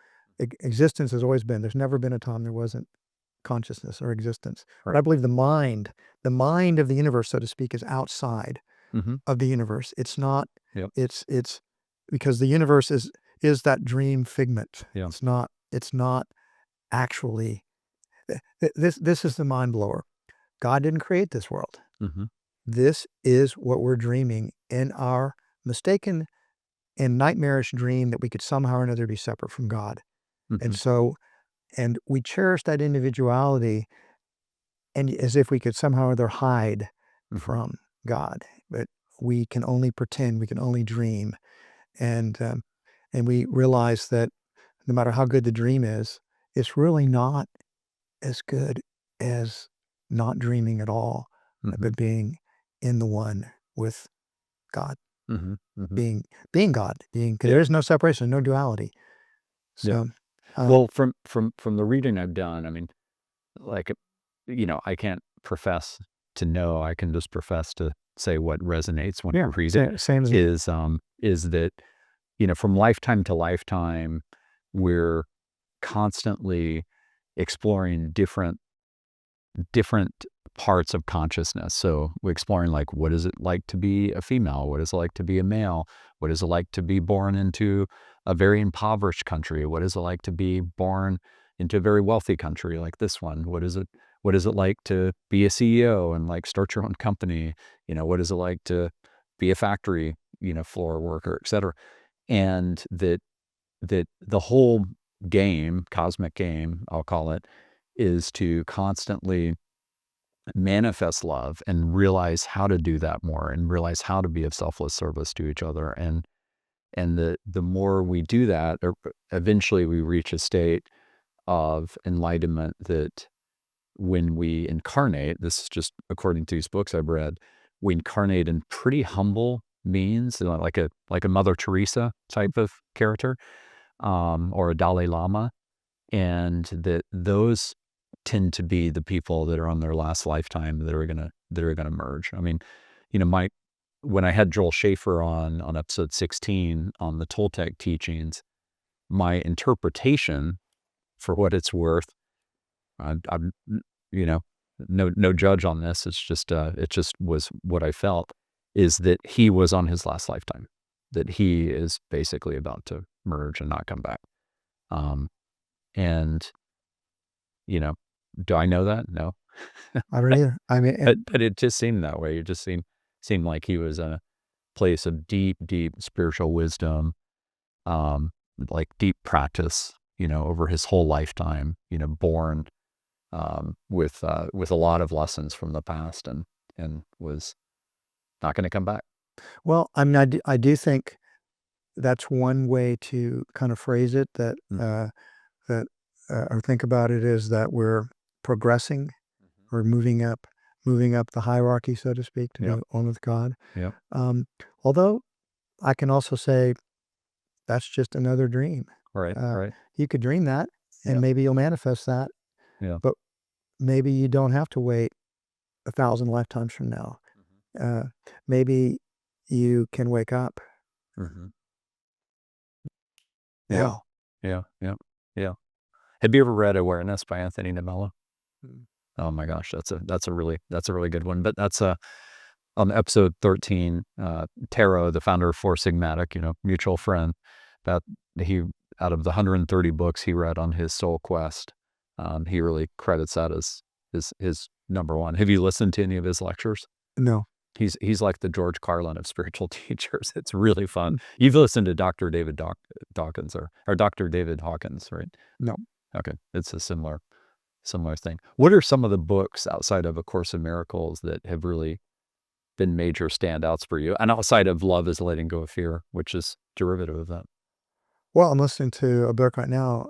Existence has always been. There's never been a time there wasn't consciousness or existence. Right. But I believe the mind of the universe, so to speak, is outside of the universe. It's not. It's because the universe is that dream figment. Yeah. It's not actually. This is the mind blower. God didn't create this world. This is what we're dreaming in our mistaken and nightmarish dream that we could somehow or another be separate from God. And so, and we cherish that individuality and as if we could somehow or other hide from God. But we can only pretend, we can only dream. And we realize that no matter how good the dream is, it's really not as good as not dreaming at all, but being in the one with God, being God, being, 'cause Yeah. there is no separation, no duality. Yeah. So, uh, Well, from the reading I've done, I mean, like, I can't profess to know. I can just profess to say what resonates when I yeah, read it same as is that, from lifetime to lifetime, we're constantly exploring different parts of consciousness. So we're exploring, like, what is it like to be a female? What is it like to be a male? What is it like to be born into a very impoverished country? What is it like to be born into a very wealthy country like this one? What is it like to be a CEO and, like, start your own company? What is it like to be a factory, floor worker, et cetera? And that the whole game, cosmic game, I'll call it, is to constantly manifest love and realize how to do that more and realize how to be of selfless service to each other. And the more we do that, eventually we reach a state of enlightenment that when we incarnate, this is just according to these books I've read, we incarnate in pretty humble means, like a Mother Teresa type of character, or a Dalai Lama, and that those tend to be the people that are on their last lifetime that are gonna merge. I mean, my when I had Joel Schaefer on episode 16 on the Toltec teachings, my interpretation, for what it's worth, I'm you know no judge on this. It just was what I felt, is that he was on his last lifetime, that he is basically about to merge and not come back. Um, and you know, do I know that? No. I don't either. I mean, But it just seemed that way. It just seemed like he was in a place of deep, deep spiritual wisdom, um, like deep practice, over his whole lifetime, born with a lot of lessons from the past, and was not going to come back. well, I mean, I do think that's one way to kind of phrase it that, Mm. that, or think about it is that we're progressing, we're moving up the hierarchy, so to speak, to Yep. go on with God. Yep. Um, Although I can also say that's just another dream. Right. Uh, Right. you could dream that, and Yeah. maybe you'll manifest that, Yeah. but maybe you don't have to wait 1,000 lifetimes from now. Uh, Maybe you can wake up Mm-hmm. Yeah. now. Yeah. Yeah. Yeah. Have you ever read Awareness by Anthony Novello? Mm. Oh my gosh, that's a really good one. But that's on episode 13, Taro, the founder of Four Sigmatic, mutual friend, that he out of the 130 books he read on his soul quest, he really credits that as his number one. Have you listened to any of his lectures? No. He's like the George Carlin of spiritual teachers. It's really fun. You've listened to Dr. David Dawkins or Dr. David Hawkins, right? No. Okay, it's a similar thing. What are some of the books outside of A Course in Miracles that have really been major standouts for you? And outside of Love is Letting Go of Fear, which is derivative of that. Well, I'm listening to a book right now,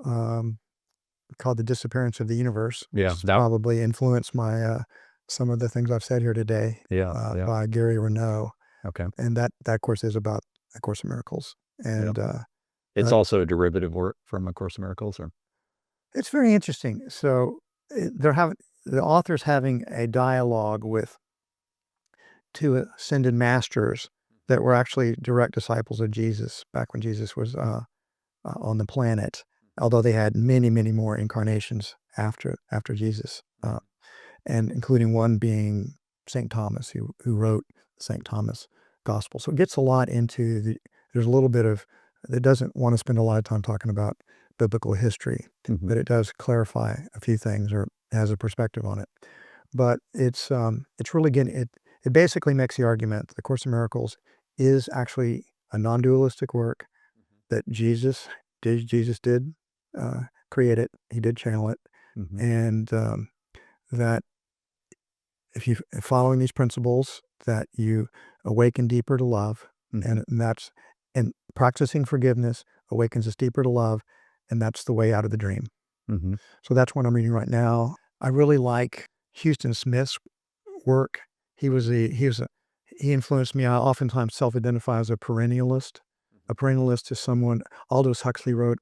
called The Disappearance of the Universe, which Yeah, has probably influenced my, some of the things I've said here today, yeah, yeah. by Gary Renault. Okay. And that course is about A Course in Miracles. And, It's uh, also a derivative work from A Course in Miracles, or? it's very interesting. So, the author's having a dialogue with two ascended masters that were actually direct disciples of Jesus back when Jesus was, on the planet, although they had many, many more incarnations after Jesus, and including one being St. Thomas, who wrote St. Thomas Gospel. So it gets a lot into there's a little bit of, it doesn't want to spend a lot of time talking about biblical history, Mhm. but it does clarify a few things or has a perspective on it. But it's really getting it. It basically makes the argument that the Course in Miracles is actually a non-dualistic work that Jesus did create it. He did channel it, and that if you following these principles, that you awaken deeper to love, and practicing forgiveness awakens us deeper to love, and that's the way out of the dream. So that's what I'm reading right now. I really like Houston Smith's work. He influenced me. I oftentimes self-identify as a perennialist. A perennialist is someone, Aldous Huxley wrote,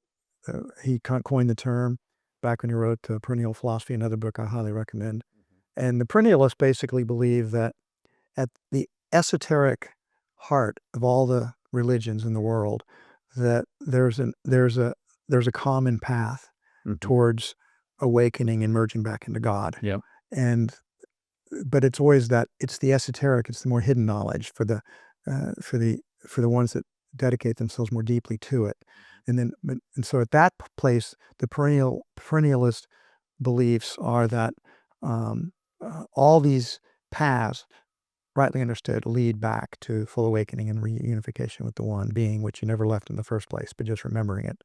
he coined the term back when he wrote Perennial Philosophy, another book I highly recommend. And the perennialists basically believe that at the esoteric heart of all the religions in the world, that there's a common path towards awakening and merging back into God. Yep. But it's always it's the esoteric, it's the more hidden knowledge for the ones that dedicate themselves more deeply to it. And so at that place, the perennialist beliefs are that all these paths, rightly understood, lead back to full awakening and reunification with the one being, which you never left in the first place, but just remembering it.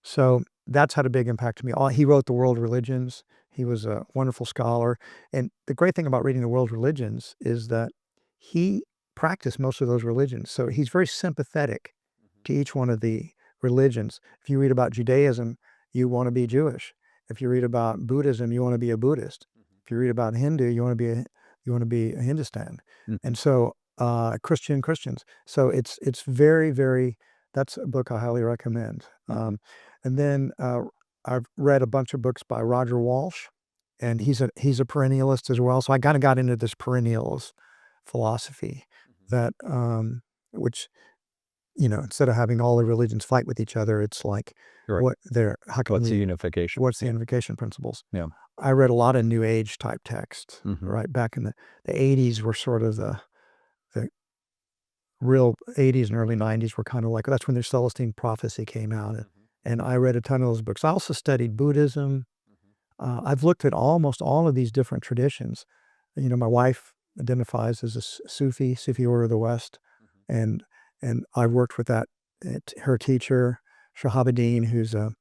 So that's had a big impact to me. He wrote The World Religions. He was a wonderful scholar. And the great thing about reading The World Religions is that he practiced most of those religions. So he's very sympathetic to each one of the religions. If you read about Judaism, you want to be Jewish. If you read about Buddhism, you want to be a Buddhist. If you read about Hindu, you want to be a Hindustan. And so Christians. So it's very, very, that's a book I highly recommend. And then I've read a bunch of books by Roger Walsh, and he's a perennialist as well. So I kind of got into this perennials philosophy that which, instead of having all the religions fight with each other, it's like what's the unification? What's the unification principles? Yeah. I read a lot of New Age type texts, right? Back in the 80s were sort of the real 80s and early 90s were kind of like, that's when the Celestine prophecy came out. And I read a ton of those books. I also studied Buddhism. I've looked at almost all of these different traditions. My wife identifies as a Sufi order of the West. And I worked with her teacher, Shahabuddin, who's a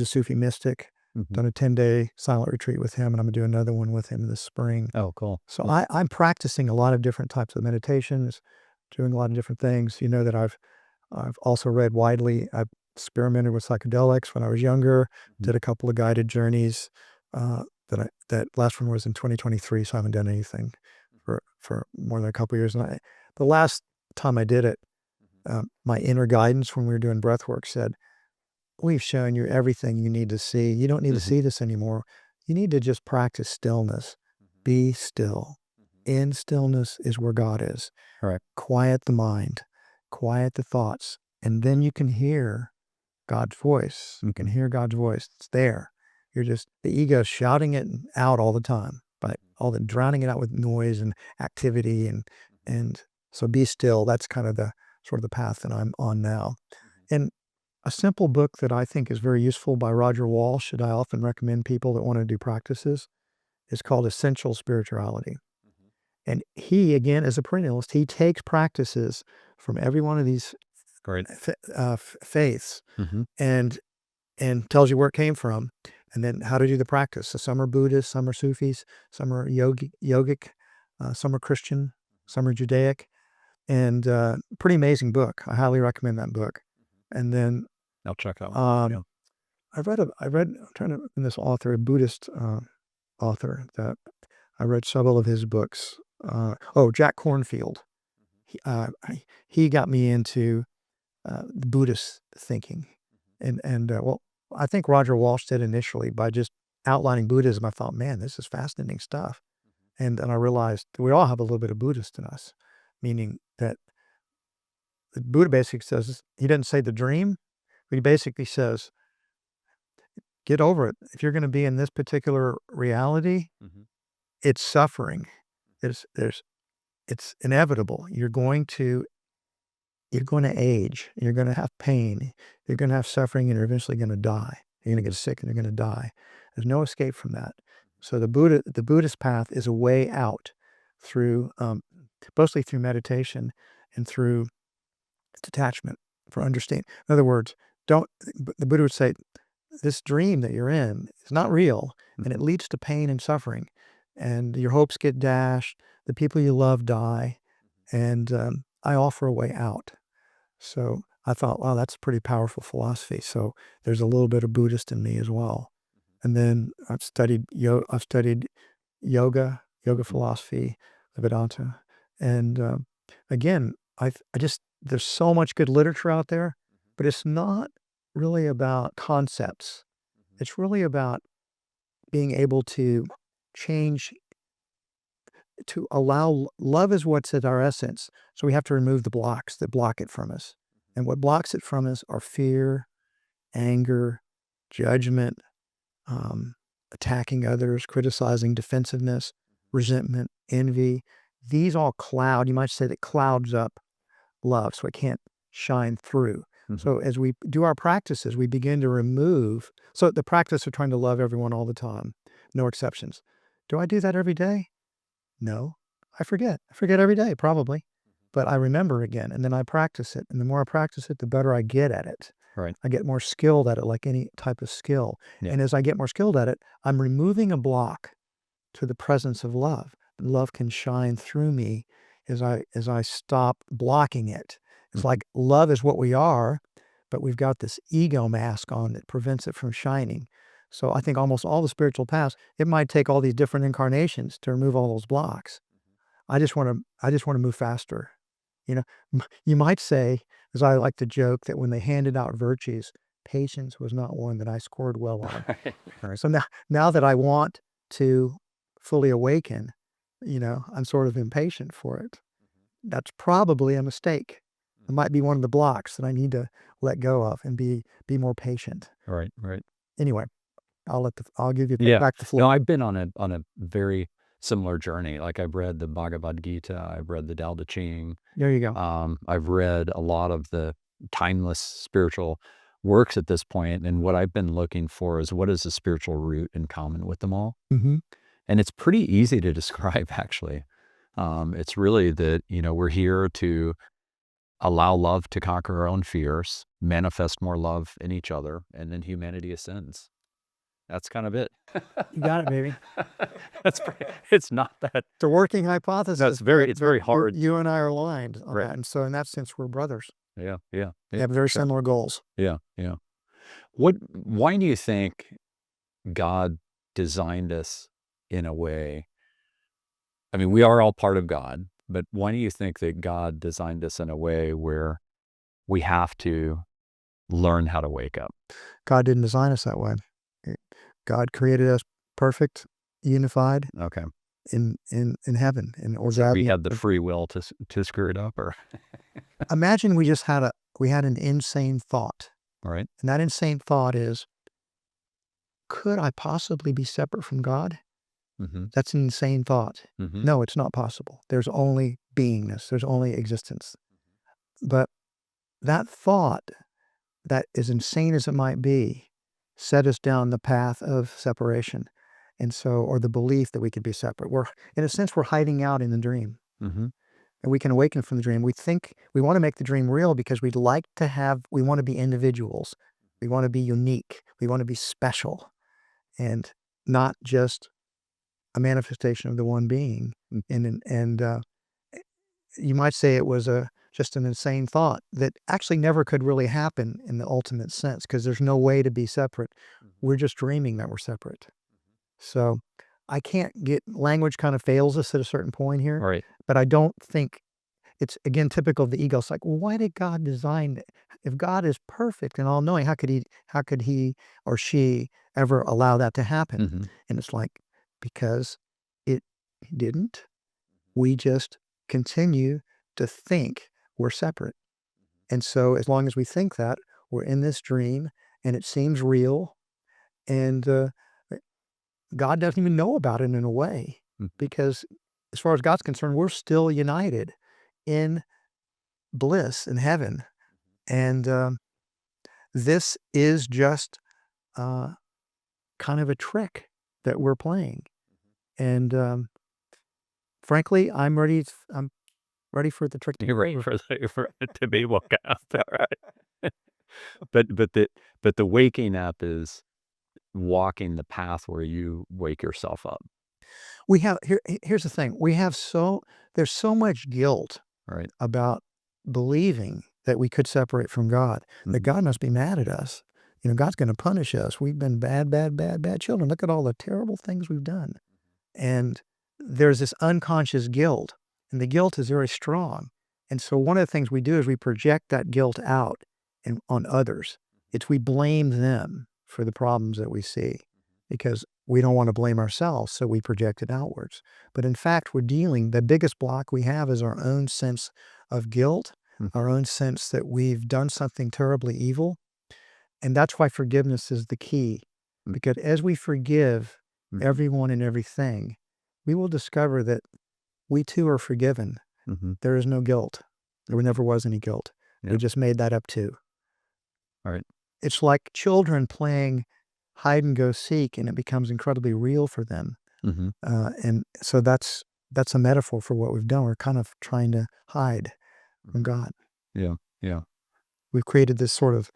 Sufi mystic. Done a 10-day silent retreat with him, and I'm gonna do another one with him this spring. Oh, cool. So I'm practicing a lot of different types of meditations, doing a lot of different things. That I've also read widely. I've experimented with psychedelics when I was younger, did a couple of guided journeys. That last one was in 2023, so I haven't done anything for more than a couple of years. And the last time I did it, my inner guidance when we were doing breath work said, we've shown you everything you need to see. You don't need to see this anymore. You need to just practice stillness. Be still. In stillness is where God is. All right. Quiet the mind, quiet the thoughts, and then you can hear God's voice. You can hear God's voice. It's there. The ego is shouting it out all the time, but drowning it out with noise and activity. And so be still. That's kind of the sort of the path that I'm on now. And a simple book that I think is very useful by Roger Walsh that I often recommend people that want to do practices is called Essential Spirituality. And he, again, as a perennialist, he takes practices from every one of these faiths and tells you where it came from, and then how to do the practice. So some are Buddhists, some are Sufis, some are yogic, some are Christian, some are Judaic, and pretty amazing book. I highly recommend that book. And then I'll check that one. I'm trying to find this author, a Buddhist author that I read several of his books. Jack Kornfield. He got me into the Buddhist thinking, and I think Roger Walsh did initially by just outlining Buddhism. I thought, man, this is fascinating stuff, and I realized we all have a little bit of Buddhist in us, meaning that the Buddha basically says, he doesn't say the dream, but he basically says, get over it. If you're going to be in this particular reality, it's suffering. It's inevitable. You're going to age. You're going to have pain. You're going to have suffering, and you're eventually going to die. You're going to get sick, and you're going to die. There's no escape from that. So the Buddhist path is a way out through, mostly through meditation and through detachment, for understanding. In other words, the Buddha would say, this dream that you're in is not real, and it leads to pain and suffering, and your hopes get dashed, the people you love die, and I offer a way out. So I thought, wow, that's a pretty powerful philosophy. So there's a little bit of Buddhist in me as well. And then I've studied yoga philosophy, the Vedanta, and again, I just there's so much good literature out there, but it's not really about concepts. It's really about being able to change, to allow love is what's at our essence. So we have to remove the blocks that block it from us. And what blocks it from us are fear, anger, judgment, attacking others, criticizing, defensiveness, resentment, envy. These all cloud, you might say that clouds up love, so it can't shine through. So as we do our practices, we begin to remove. So the practice of trying to love everyone all the time, no exceptions. Do I do that every day? No. I forget. I forget every day, probably. But I remember again, and then I practice it. And the more I practice it, the better I get at it. Right. I get more skilled at it, like any type of skill. Yeah. And as I get more skilled at it, I'm removing a block to the presence of love. Love can shine through me as I stop blocking it. It's like love is what we are, but we've got this ego mask on that prevents it from shining. So I think almost all the spiritual paths, it might take all these different incarnations to remove all those blocks. I just want to move faster. You know, you might say, as I like to joke, that when they handed out virtues, patience was not one that I scored well on. Right. So now that I want to fully awaken, I'm sort of impatient for it. That's probably a mistake. It might be one of the blocks that I need to let go of and be more patient. Right. Anyway, I'll give you Yeah. back the floor. No, I've been on a very similar journey. Like I've read the Bhagavad Gita, I've read the Tao Te Ching. There you go. I've read a lot of the timeless spiritual works at this point, and what I've been looking for is what is the spiritual root in common with them all. Mm-hmm. And it's pretty easy to describe, actually. It's really that, we're here to allow love to conquer our own fears, manifest more love in each other, and then humanity ascends. That's kind of it. You got it, baby. It's not that. It's a working hypothesis. It's very hard. You and I are aligned on Right. that. And so in that sense, we're brothers. Yeah. We have very similar goals. Yeah. Why do you think God designed us in a way? I mean, we are all part of God, but why do you think that God designed us in a way where we have to learn how to wake up? God didn't design us that way. God created us perfect, unified. Okay. In heaven, in We had the free will to screw it up, or imagine we just had an insane thought. right? And that insane thought is, could I possibly be separate from God? That's an insane thought. No, it's not possible. There's only beingness. There's only existence. But that thought, that as insane as it might be, set us down the path of separation. And so, or the belief that we could be separate. In a sense, we're hiding out in the dream. And we can awaken from the dream. We think we want to make the dream real because we want to be individuals. We want to be unique. We want to be special and not just a manifestation of the one being. And you might say it was just an insane thought that actually never could really happen in the ultimate sense, because there's no way to be separate. We're just dreaming that we're separate. So I can't language kind of fails us at a certain point here. Right. But I don't think it's, again, typical of the ego. It's like, well, why did God design it? If God is perfect and all-knowing, how could he or she ever allow that to happen? And it's like, because it didn't. We just continue to think we're separate. And so as long as we think that, we're in this dream and it seems real, and God doesn't even know about it in a way, because as far as God's concerned, we're still united in bliss in heaven. And this is just kind of a trick that we're playing. And frankly, I'm ready for the trick to You're ready for it to be woke up, right? But the waking up is walking the path where you wake yourself up, We have here's the thing. There's so much guilt right? about believing that we could separate from God, that Mhm. God must be mad at us. God's gonna punish us. We've been bad, bad, bad, bad children. Look at all the terrible things we've done. And there's this unconscious guilt, and the guilt is very strong. And so one of the things we do is we project that guilt out and on others. It's we blame them for the problems that we see because we don't want to blame ourselves, so we project it outwards. But in fact, the biggest block we have is our own sense of guilt, Mhm. our own sense that we've done something terribly evil. And that's why forgiveness is the key. Mm. Because as we forgive Mhm. everyone and everything, we will discover that we too are forgiven. Mhm. There is no guilt. There never was any guilt. Yeah. We just made that up too. All right. It's like children playing hide and go seek, and it becomes incredibly real for them. Mhm. And so that's a metaphor for what we've done. We're kind of trying to hide from God. Yeah. Yeah. We've created this sort of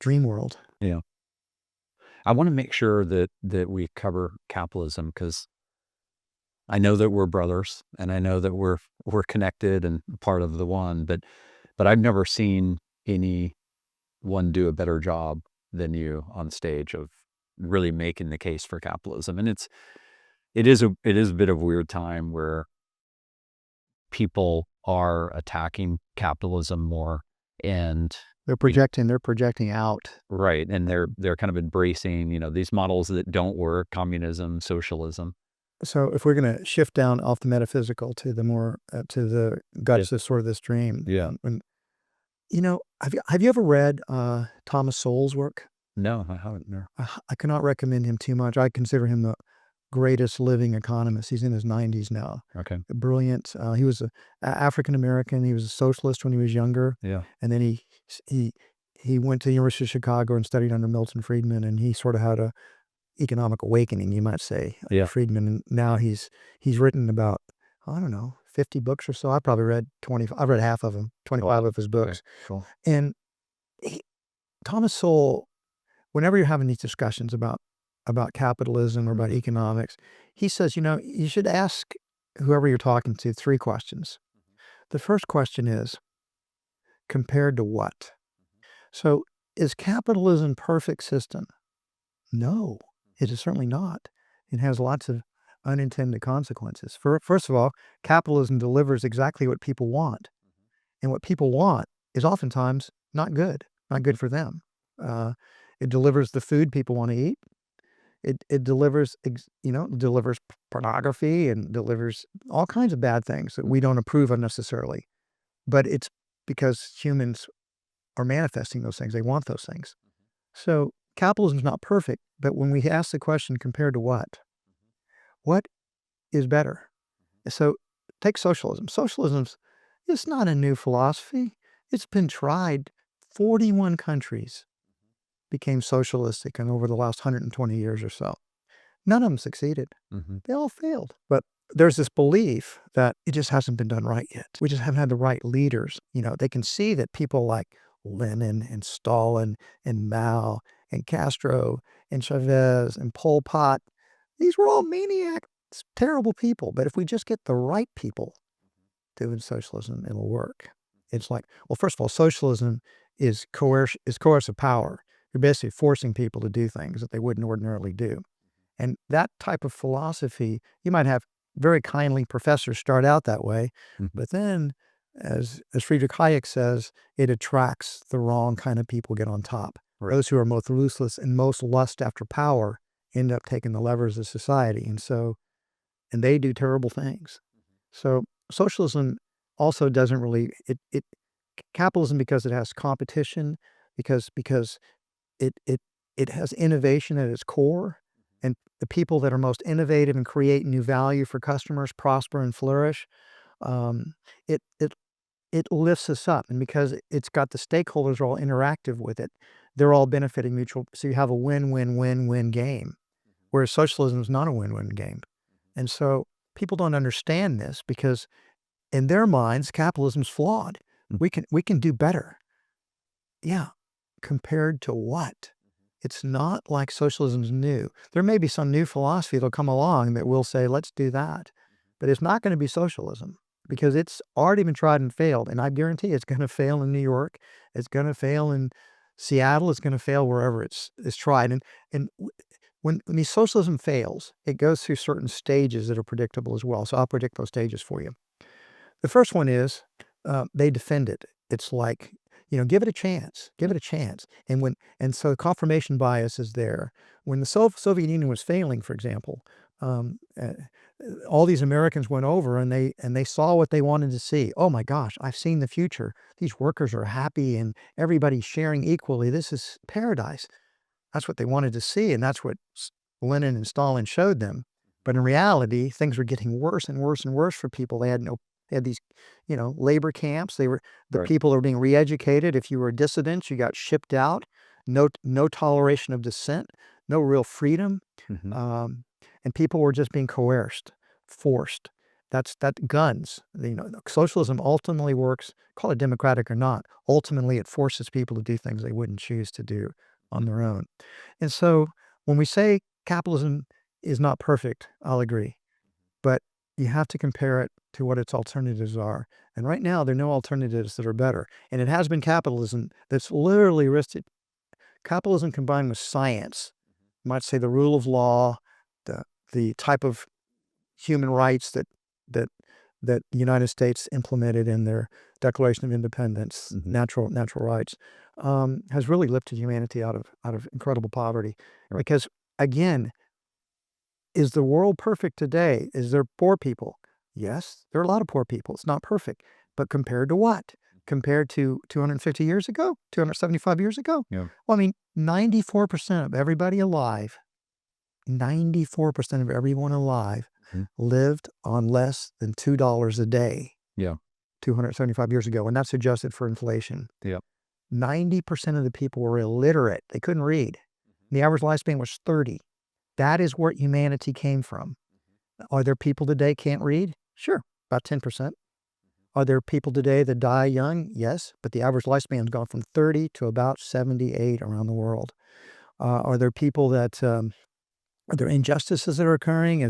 dream world. Yeah. I want to make sure that we cover capitalism because I know that we're brothers and I know that we're connected and part of the one, but I've never seen anyone do a better job than you on stage of really making the case for capitalism. And it is a bit of a weird time where people are attacking capitalism more and They're projecting out. right, and they're kind of embracing, these models that don't work, communism, socialism. So if we're going to shift down off the metaphysical to the more to the Yeah. guts of sort of this dream, Yeah. and have you ever read Thomas Sowell's work? No, I haven't. No. I cannot recommend him too much. I consider him the greatest living economist. He's in his 90s now. Okay. Brilliant. He was African American. He was a socialist when he was younger, Yeah. and then he he went to the University of Chicago and studied under Milton Friedman, and he sort of had a economic awakening, you might say, Yeah. Friedman. And now he's written about, I don't know, 50 books or so. I probably read 20. I've read half of them, 25 of his Okay. books. Cool. And he, Thomas Sowell, whenever you're having these discussions about capitalism or about economics, he says, you should ask whoever you're talking to 3 questions. The first question is, compared to what? So is capitalism perfect system? No, it is certainly not. It has lots of unintended consequences. First of all, capitalism delivers exactly what people want, and what people want is oftentimes not good for them. Uh, it delivers the food people want to eat. It delivers delivers pornography and delivers all kinds of bad things that we don't approve of necessarily. But it's because humans are manifesting those things. They want those things. So capitalism is not perfect, but when we ask the question compared to what? What is better? So take socialism. Socialism's it's not a new philosophy. It's been tried. 41 countries became socialistic and over the last 120 years or so. None of them succeeded. Mhm. They all failed. But there's this belief that it just hasn't been done right yet. We just haven't had the right leaders. They can see that people like Lenin and Stalin and Mao and Castro and Chavez and Pol Pot, these were all maniacs, terrible people. But if we just get the right people doing socialism, it'll work. It's like, well, first of all, socialism is coercive power. You're basically forcing people to do things that they wouldn't ordinarily do. And that type of philosophy, you might have very kindly professors start out that way, Mhm. but then, as Friedrich Hayek says, it attracts the wrong kind of people get on top. Right. Those who are most ruthless and most lust after power end up taking the levers of society, and they do terrible things. So socialism also doesn't really it capitalism because it has competition, because it has innovation at its core, and the people that are most innovative and create new value for customers prosper and flourish. Um, it it it lifts us up, and because it's got the stakeholders are all interactive with it, they're all benefiting mutual. So you have a win-win-win-win game, whereas socialism is not a win-win game, and so people don't understand this because in their minds, capitalism's flawed. We can do better. Yeah, compared to what? It's not like socialism's new. There may be some new philosophy that'll come along that will say, let's do that. But it's not going to be socialism because it's already been tried and failed. And I guarantee it's going to fail in New York. It's going to fail in Seattle. It's going to fail wherever it's tried. And when socialism fails, it goes through certain stages that are predictable as well. So I'll predict those stages for you. The first one is they defend it. It's like, give it a chance, give it a chance. And so confirmation bias is there. When the Soviet Union was failing, for example, all these Americans went over and they saw what they wanted to see. Oh my gosh, I've seen the future. These workers are happy and everybody's sharing equally. This is paradise. That's what they wanted to see, and that's what Lenin and Stalin showed them. But in reality, things were getting worse and worse and worse for people. They had these, labor camps. The Right. people are being re-educated. If you were a dissident, you got shipped out. No toleration of dissent. No real freedom. And people were just being coerced, forced. That's guns. Socialism ultimately works. Call it democratic or not. Ultimately, it forces people to do things they wouldn't choose to do on their own. And so when we say capitalism is not perfect, I'll agree. But you have to compare it to what its alternatives are. And right now, there are no alternatives that are better. And it has been capitalism that's literally risked it. Capitalism combined with science, you might say the rule of law, the type of human rights that the United States implemented in their Declaration of Independence, natural rights, has really lifted humanity out of incredible poverty. Right. Because again, is the world perfect today? Is there poor people? Yes, there are a lot of poor people. It's not perfect. But compared to what? Compared to 250 years ago? 275 years ago? Yeah. Well, 94% of everybody alive, 94% of everyone alive lived on less than $2 a day. Yeah. 275 years ago, and that's adjusted for inflation. Yeah. 90% of the people were illiterate. They couldn't read. The average lifespan was 30. That is where humanity came from. Are there people today can't read? Sure, about 10%. Are there people today that die young? Yes, but the average lifespan has gone from 30 to about 78 around the world. Are there people that, are there injustices that are occurring?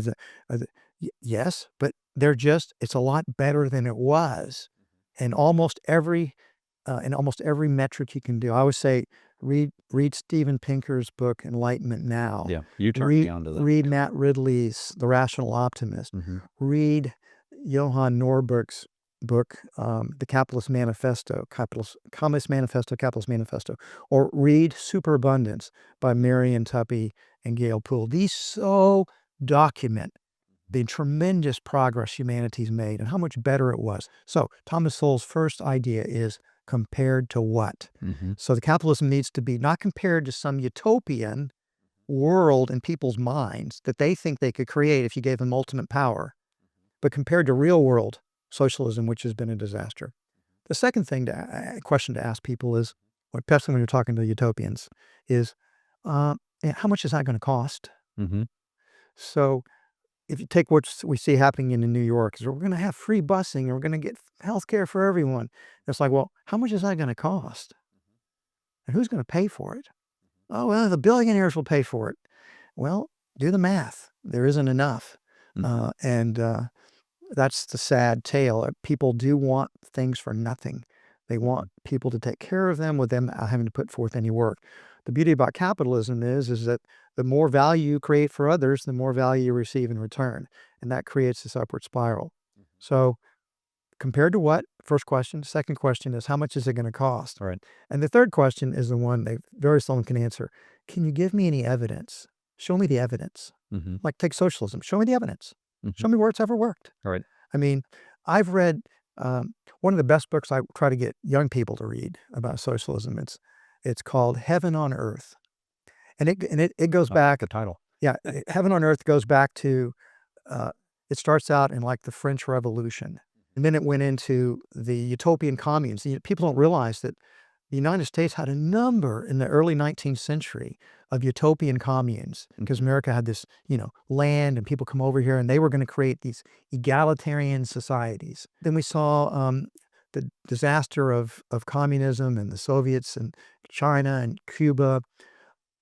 Yes, but it's a lot better than it was. And almost every metric you can do. I always say, read Steven Pinker's book, Enlightenment Now. Yeah. You turned me on to that. Read Matt Ridley's The Rational Optimist. Read Johann Norberg's book, The Capitalist Manifesto, Communist Manifesto, Capitalist Manifesto. Or read Superabundance by Marion Tuppy and Gail Poole. These so document the tremendous progress humanity's made and how much better it was. So Thomas Sowell's first idea is compared to what? So the capitalism needs to be not compared to some utopian world in people's minds that they think they could create if you gave them ultimate power, but compared to real world socialism, which has been a disaster. The second question to ask people is, especially when you're talking to utopians, is how much is that going to cost? So if you take what we see happening in New York, is we're going to have free busing and we're going to get health care for everyone. It's like, well, how much is that going to cost? And who's going to pay for it? Oh, well, the billionaires will pay for it. Well, do the math. There isn't enough. And that's the sad tale. People do want things for nothing. They want people to take care of them with them not having to put forth any work. The beauty about capitalism is that the more value you create for others, the more value you receive in return. And that creates this upward spiral. So compared to what? First question. Second question is, how much is it going to cost? Right. And the third question is the one they very seldom can answer. Can you give me any evidence? Show me the evidence. Like take socialism. Show me the evidence. Show me where it's ever worked. All right. I've read one of the best books I try to get young people to read about socialism. It's called Heaven on Earth. And it goes back. The title. Yeah, Heaven on Earth goes back to, it starts out in like the French Revolution. And then it went into the utopian communes. People don't realize that the United States had a number in the early 19th century of utopian communes, because America had this, land, and people come over here and they were going to create these egalitarian societies. Then we saw the disaster of communism and the Soviets and China and Cuba.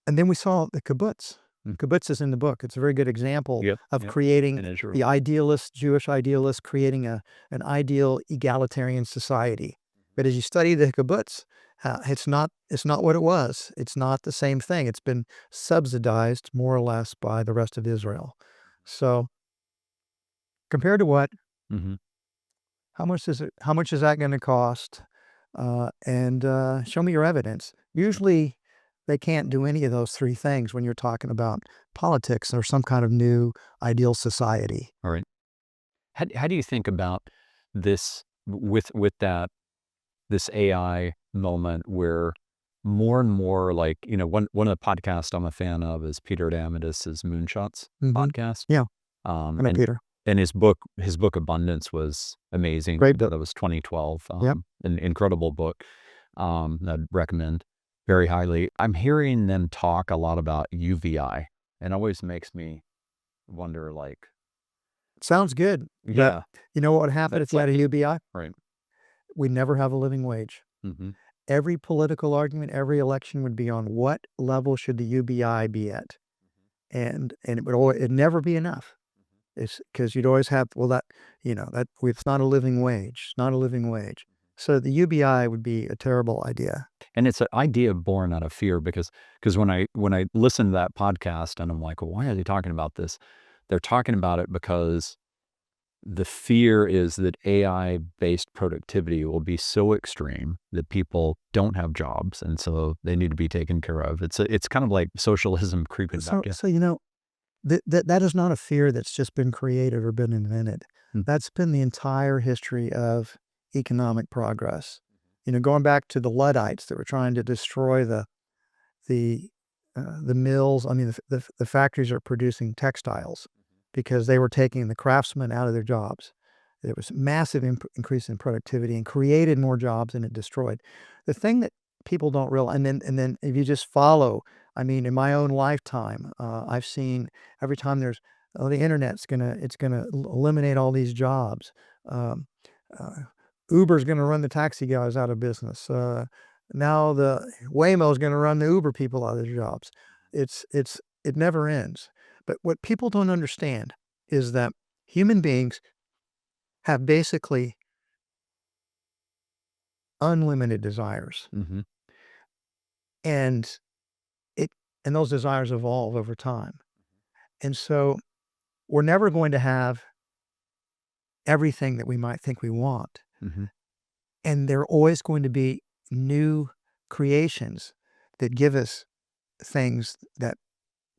And then we saw the kibbutz. Kibbutz is in the book. It's a very good example of creating the idealist, Jewish idealist, creating an ideal egalitarian society. But as you study the kibbutz, it's not what it was. It's not the same thing. It's been subsidized more or less by the rest of Israel. So compared to what? How much is it? How much is that going to cost? And show me your evidence. Usually, they can't do any of those three things when you're talking about politics or some kind of new ideal society. All right. How do you think about this with this AI moment where more and more, like, one of the podcasts I'm a fan of is Peter Diamandis's Moonshots podcast. Yeah. I know Peter. And his book Abundance was amazing. Great book. That was 2012. An incredible book. I'd recommend very highly. I'm hearing them talk a lot about UVI, and always makes me wonder, like, sounds good. Yeah. You know what would happen if you had a UBI? Right. We'd never have a living wage. Every political argument, every election would be on what level should the UBI be at, and it'd never be enough. It's because you'd always have, it's not a living wage. It's not a living wage. So the UBI would be a terrible idea. And it's an idea born out of fear, because when I listen to that podcast and I'm like, well, why are they talking about this? They're talking about it because the fear is that AI-based productivity will be so extreme that people don't have jobs, and so they need to be taken care of. It's kind of like socialism creeping back in. So that is not a fear that's just been created or been invented. That's been the entire history of economic progress. Going back to the Luddites that were trying to destroy the mills. I mean, the factories are producing textiles because they were taking the craftsmen out of their jobs. There was massive increase in productivity and created more jobs than it destroyed. The thing that people don't realize, and then if you just follow, I mean, in my own lifetime, I've seen every time there's the internet's gonna eliminate all these jobs. Uber's gonna run the taxi guys out of business. Now the Waymo's gonna run the Uber people out of their jobs. It never ends. But what people don't understand is that human beings have basically unlimited desires, and those desires evolve over time. And so we're never going to have everything that we might think we want. And there are always going to be new creations that give us things that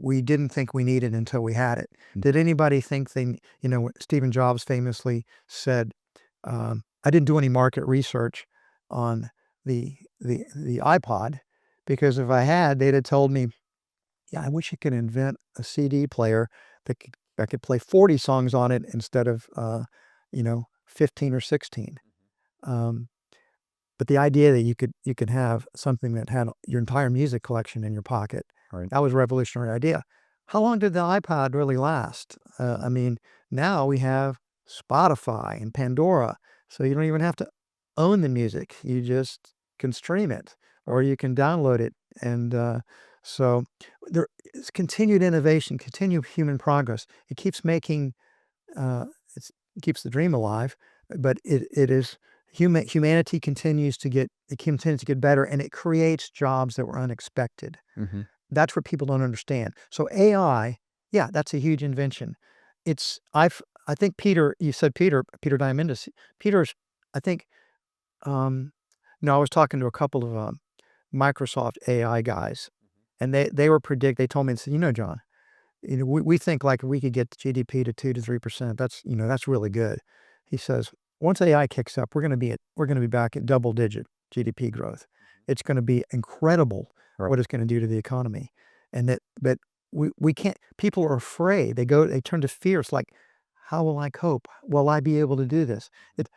we didn't think we needed until we had it. Did anybody think Stephen Jobs famously said, I didn't do any market research on the iPod, because if I had, they'd have told me, yeah, I wish you could invent a CD player that could play 40 songs on it instead of 15 or 16. But the idea that you could have something that had your entire music collection in your pocket, that was a revolutionary idea. How long did the iPod really last? I mean, now we have Spotify and Pandora, so you don't even have to own the music. You just can stream it, or you can download it. And so there is continued innovation, continued human progress. It keeps making, it keeps the dream alive, but it is humanity continues to get better, and it creates jobs that were unexpected. That's what people don't understand. So AI, yeah, that's a huge invention. I think you said Peter Diamandis. Peter's, I think, no, I was talking to a couple of Microsoft AI guys, and they told me, and said, John, we think, like, if we could get GDP to 2 to 3%, that's really good. He says, once AI kicks up, we're going to be back at double-digit GDP growth. It's going to be incredible what it's going to do to the economy, but we can't. People are afraid. They turn to fear. It's like, how will I cope? Will I be able to do this?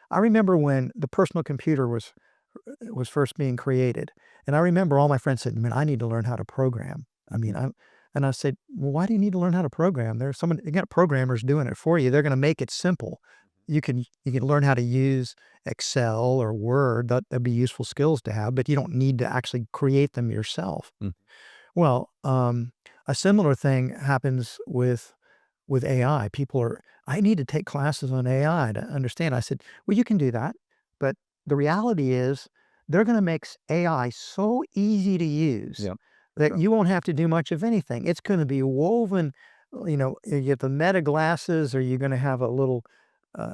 I remember when the personal computer was first being created, and I remember all my friends said, "Man, I need to learn how to program." I mean, and I said, well, why do you need to learn how to program? You got programmers doing it for you. They're going to make it simple. You can learn how to use Excel or Word. That'd be useful skills to have, but you don't need to actually create them yourself. Mm. Well, a similar thing happens with AI. I need to take classes on AI to understand. I said, well, you can do that. But the reality is they're going to make AI so easy to use Yeah. that Sure. you won't have to do much of anything. It's going to be woven, you get the meta glasses, or you're going to have a little,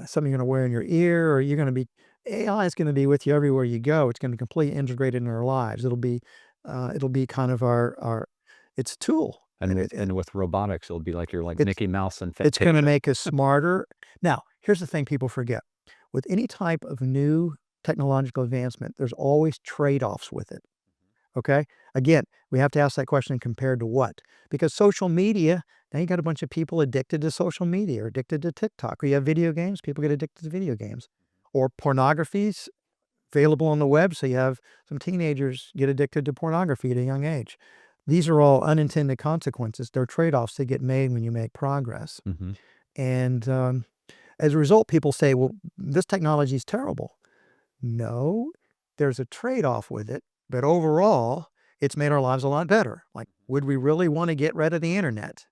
something you're going to wear in your ear, or AI is going to be with you everywhere you go. It's going to be completely integrated in our lives. It'll be kind of it's a tool. And with robotics, it'll be like you're like It's Mickey Mouse and it's gonna make us smarter. Now, here's the thing people forget. With any type of new technological advancement, there's always trade-offs with it, okay? Again, we have to ask that question compared to what? Because social media, now you got a bunch of people addicted to social media or addicted to TikTok, or you have video games, people get addicted to video games. Or pornography's available on the web, so you have some teenagers get addicted to pornography at a young age. These are all unintended consequences. They're trade-offs that get made when you make progress. Mm-hmm. And as a result, people say, well, this technology is terrible. No, there's a trade-off with it, but overall, it's made our lives a lot better. Like, would we really want to get rid of the internet?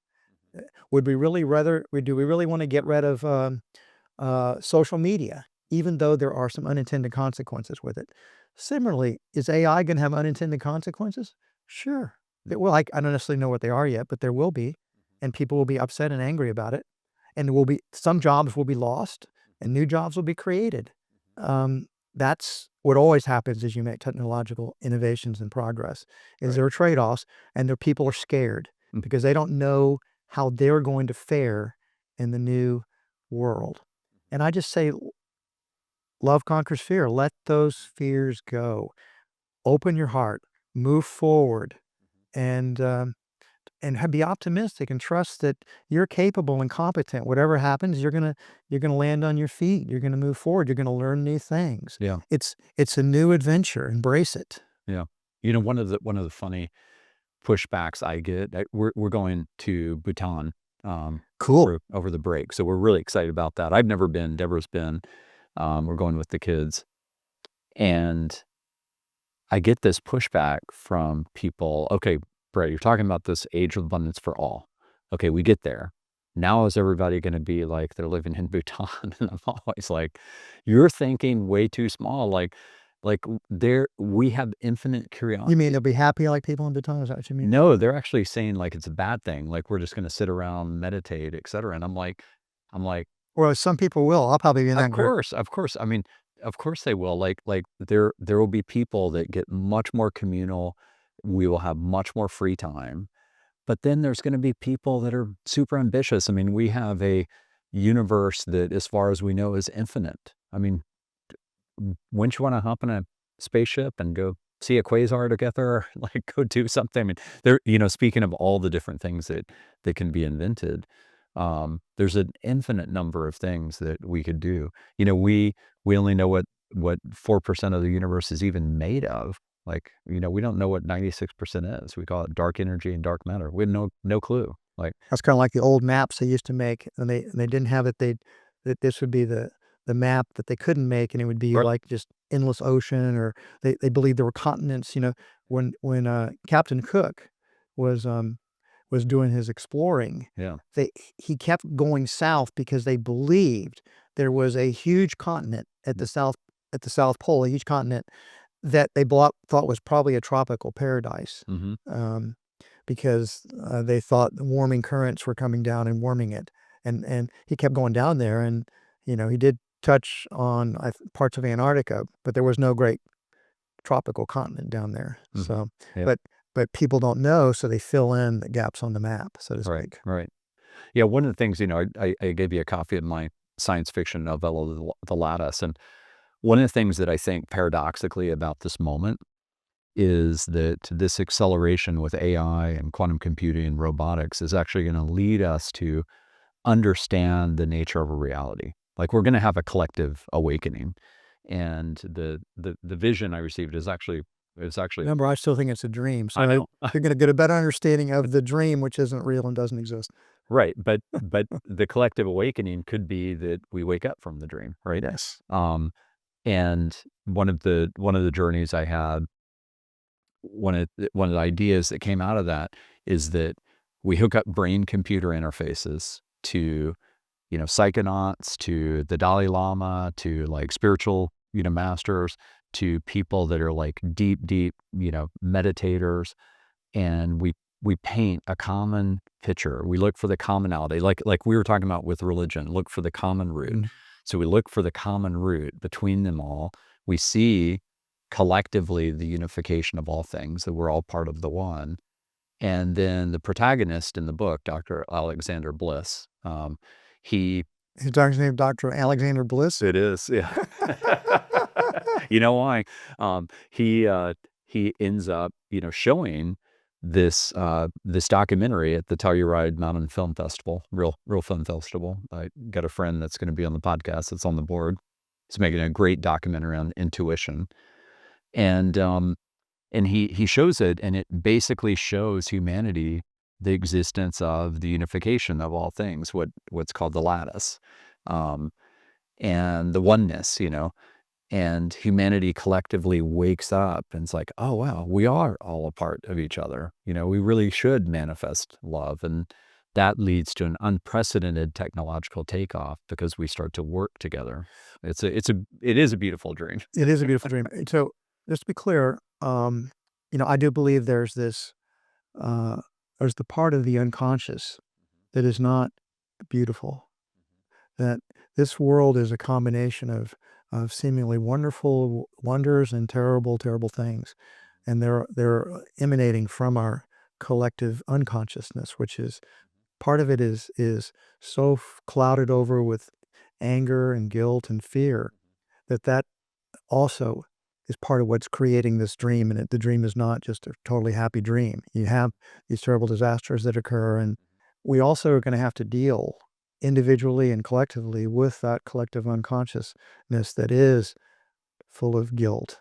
Do we really want to get rid of social media, even though there are some unintended consequences with it? Similarly, is AI going to have unintended consequences? Sure. I don't necessarily know what they are yet, but there will be, and people will be upset and angry about it. And some jobs will be lost and new jobs will be created. That's what always happens as you make technological innovations and progress, is Right. there are trade-offs, and people are scared Mhm. because they don't know how they're going to fare in the new world. And I just say, love conquers fear. Let those fears go. Open your heart, move forward, and be optimistic and trust that you're capable and competent. Whatever happens, you're gonna land on your feet. You're gonna move forward. You're gonna learn new things. Yeah. It's a new adventure. Embrace it. Yeah. One of the funny pushbacks I get, we're going to Bhutan, Cool. over the break, so we're really excited about that. I've never been, Deborah's been. We're going with the kids, and I get this pushback from people. Okay, Brett, you're talking about this age of abundance for all. Okay, we get there. Now is everybody going to be like they're living in Bhutan? And I'm always like, you're thinking way too small. There we have infinite curiosity. You mean they'll be happy like people in Bhutan? Is that what you mean? No, they're actually saying like it's a bad thing. Like we're just going to sit around, meditate, etc. And I'm like, Well, some people will. I'll probably be in that group. of course. I mean, of course they will. There will be people that get much more communal. We will have much more free time. But then there's going to be people that are super ambitious. I mean, we have a universe that, as far as we know, is infinite. I mean, wouldn't you want to hop in a spaceship and go see a quasar together? Like go do something? I mean, speaking of all the different things that can be invented, there's an infinite number of things that we could do. We only know what 4% of the universe is even made of. Like, we don't know what 96% is. We call it dark energy and dark matter. We have no clue. Like, That's kind of like the old maps they used to make, and they didn't have it. That this would be the map that they couldn't make, and it would be right. like just endless ocean, or they believed there were continents. When Captain Cook was doing his exploring, Yeah. he kept going south because they believed there was a huge continent at the South Pole, a huge continent that they thought was probably a tropical paradise. Mm-hmm. Because they thought the warming currents were coming down and warming it. And he kept going down there, and he did touch on parts of Antarctica, but there was no great tropical continent down there. Mhm. So, Yeah. but people don't know, so they fill in the gaps on the map, so to Right. speak. Right. Yeah. One of the things, I gave you a copy of my science fiction novella, The Lattice, and one of the things that I think paradoxically about this moment is that this acceleration with AI and quantum computing and robotics is actually going to lead us to understand the nature of a reality. Like we're going to have a collective awakening. And the vision I received is actually It's actually Remember, I still think it's a dream. So I know. you're going to get a better understanding of the dream, which isn't real and doesn't exist. Right, but the collective awakening could be that we wake up from the dream, right? Yes. And one of the journeys I had, one of the ideas that came out of that is that we hook up brain-computer interfaces to, psychonauts, to the Dalai Lama, to like spiritual, masters, to people that are like deep, meditators, and we paint a common picture. We look for the commonality, like we were talking about with religion. Look for the common root. Mhm. So we look for the common root between them all. We see collectively the unification of all things, that we're all part of the one. And then the protagonist in the book, Dr. Alexander Bliss, he His doctor's name, Dr. Alexander Bliss. it is, yeah. You know why? He ends up, showing this documentary at the Telluride Mountain Film Festival, real film festival. I got a friend that's going to be on the podcast that's on the board. He's making a great documentary on intuition, and he shows it, and it basically shows humanity, the existence of the unification of all things, what's called the lattice, and the oneness, and humanity collectively wakes up and it's like, oh, wow, we are all a part of each other. We really should manifest love. And that leads to an unprecedented technological takeoff because we start to work together. It is a beautiful dream. It is a beautiful dream. So just to be clear, I do believe there's this, there's the part of the unconscious that is not beautiful. That this world is a combination of seemingly wonderful wonders and terrible, terrible things, and they're emanating from our collective unconsciousness, which is part of it is so clouded over with anger and guilt and fear that also is part of what's creating this dream. And the dream is not just a totally happy dream. You have these terrible disasters that occur, and we also are going to have to deal individually and collectively with that collective unconsciousness that is full of guilt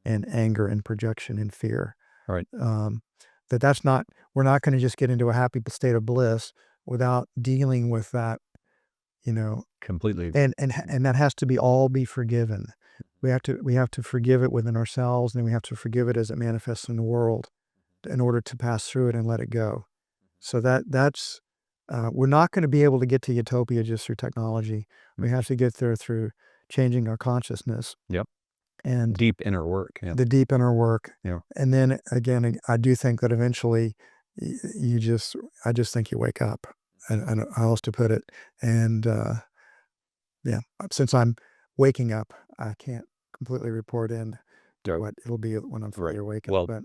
and anger and projection and fear. Right. That's not, we're not going to just get into a happy state of bliss without dealing with that, Completely. and that has to be forgiven. We have to forgive it within ourselves, and then we have to forgive it as it manifests in the world in order to pass through it and let it go. So that's we're not going to be able to get to utopia just through technology. We have to get there through changing our consciousness. Yep. And Deep inner work. Yeah. the deep inner work. Yeah. And then again, I do think that eventually I just think you wake up. I don't know how else to put it. And yeah, since I'm waking up, I can't completely report in Right. what it'll be when I'm fully Right. awakened. Well, But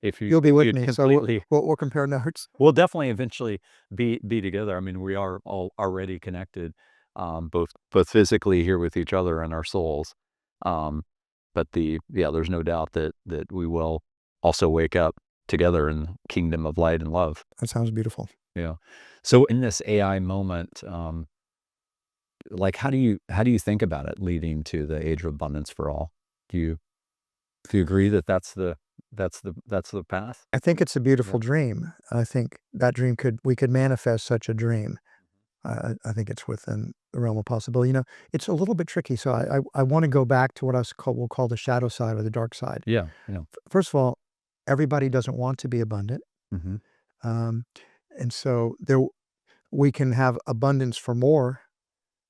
if you'll be with you'd me, so completely, we'll compare notes. we'll definitely eventually be together. I mean, we are all already connected, both physically here with each other and our souls. But there's no doubt that we will also wake up together in the kingdom of light and love. That sounds beautiful. Yeah. So in this AI moment, like how do you think about it leading to the age of abundance for all? Do you agree that that's the path? I think it's a beautiful dream. I think that we could manifest such a dream. I think it's within the realm of possibility. It's a little bit tricky. So I want to go back to what we'll call the shadow side or the dark side. Yeah. First of all, everybody doesn't want to be abundant. Mm-hmm. And so we can have abundance for more,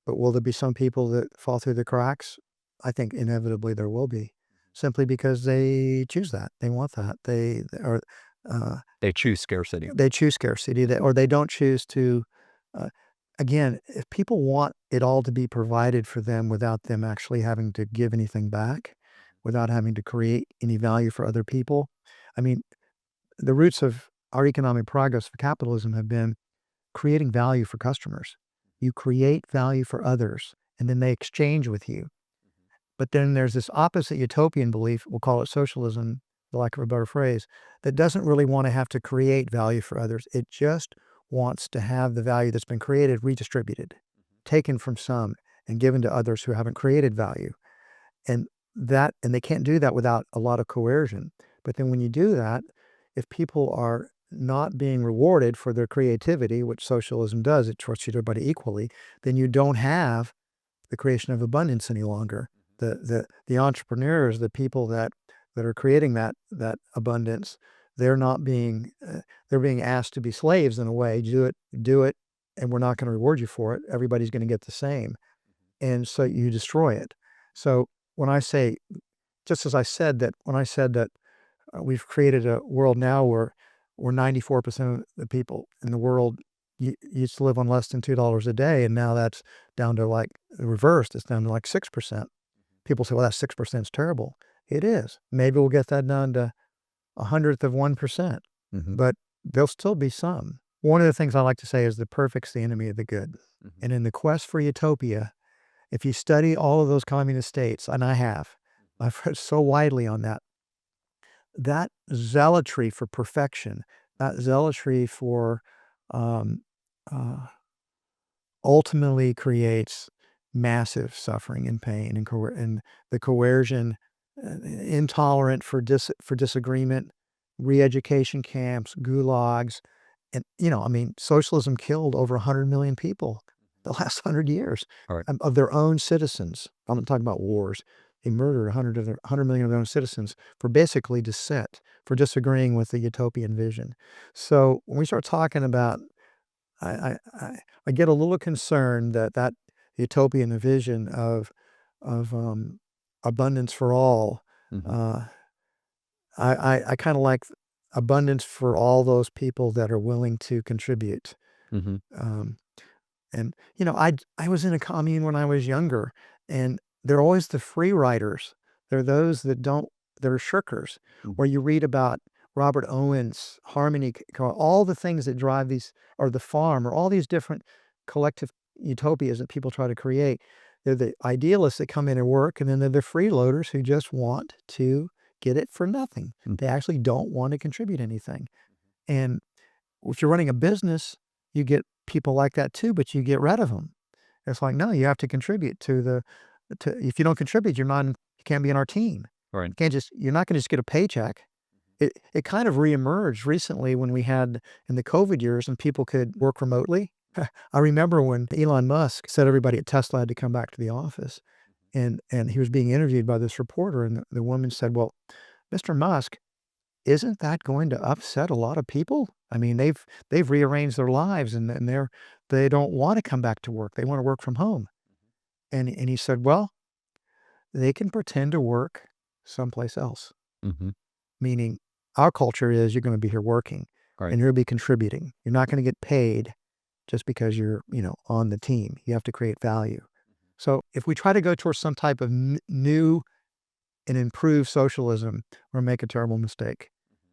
but will there be some people that fall through the cracks? I think inevitably there will be, simply because they choose that. They want that. They choose scarcity. They choose scarcity, or they don't choose to. Again, if people want it all to be provided for them without them actually having to give anything back, without having to create any value for other people, I mean, the roots of our economic progress for capitalism have been creating value for customers. You create value for others, and then they exchange with you. But then there's this opposite utopian belief, we'll call it socialism, for lack of a better phrase, that doesn't really want to have to create value for others. It just wants to have the value that's been created redistributed, taken from some and given to others who haven't created value. And they can't do that without a lot of coercion. But then when you do that, if people are not being rewarded for their creativity, which socialism does, it treats everybody equally, then you don't have the creation of abundance any longer. The entrepreneurs, the people that are creating that abundance, they're not being they're being asked to be slaves in a way. Do it, and we're not going to reward you for it. Everybody's going to get the same, and so you destroy it. So when I say, just as I said that, when I said that we've created a world now where 94% of the people in the world used to live on less than $2 a day, and now that's down to like reversed. It's down to like 6%. People say, well, that 6% is terrible. It is. Maybe we'll get that down to 1/100%, but there'll still be some. One of the things I like to say is the perfect's the enemy of the good. And in the quest for utopia, if you study all of those communist states, and I've read so widely on that zealotry for perfection, that zealotry for um, uh, ultimately creates massive suffering and pain and the coercion, intolerant for disagreement, re-education camps, gulags, and I mean, socialism killed over 100 million people the last 100 years Right. of their own citizens. I'm not talking about wars. They murdered 100 million of their own citizens for basically dissent, for disagreeing with the utopian vision. So when we start talking about, I get a little concerned that utopian vision of abundance for all. Uh, I kind of like abundance for all those people that are willing to contribute. Um, and I was in a commune when I was younger, and they're always the free riders. They're those that don't. They're shirkers. Where you read about Robert Owen's Harmony, all the things that drive these, or the farm, or all these different collective utopias that people try to create. They're the idealists that come in and work, and then they're the freeloaders who just want to get it for nothing. They actually don't want to contribute anything. And if you're running a business, you get people like that too, but you get rid of them. It's like, no, you have to contribute if you don't contribute, you can't be in our team. Right. You're not going to just get a paycheck. It kind of reemerged recently when we had in the COVID years and people could work remotely. I remember when Elon Musk said everybody at Tesla had to come back to the office, and he was being interviewed by this reporter, and the woman said, well, Mr. Musk, isn't that going to upset a lot of people? I mean, they've rearranged their lives, and they don't want to come back to work. They want to work from home. And he said, well, they can pretend to work someplace else. Meaning our culture is you're going to be here working, Right. and you're going to be contributing. You're not going to get paid just because you're, on the team. You have to create value. So if we try to go towards some type of new and improved socialism, we'll make a terrible mistake.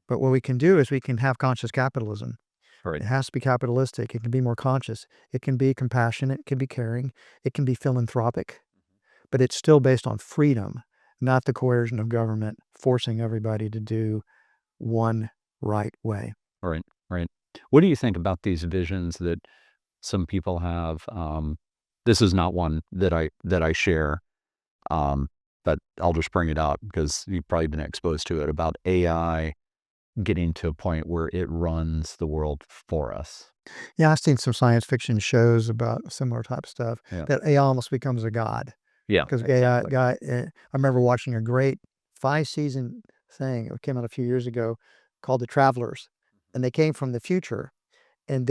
But what we can do is we can have conscious capitalism. Right. It has to be capitalistic. It can be more conscious. It can be compassionate. It can be caring. It can be philanthropic. But it's still based on freedom, not the coercion of government forcing everybody to do one right way. Right. Right. What do you think about these visions that some people have? This is not one that I share, but I'll just bring it up because you've probably been exposed to it, about AI getting to a point where it runs the world for us. Yeah, I've seen some science fiction shows about similar type of stuff, Yeah. that AI almost becomes a god. Yeah. Because Exactly. I remember watching a great 5-season thing. It came out a few years ago called The Travelers, and they came from the future, and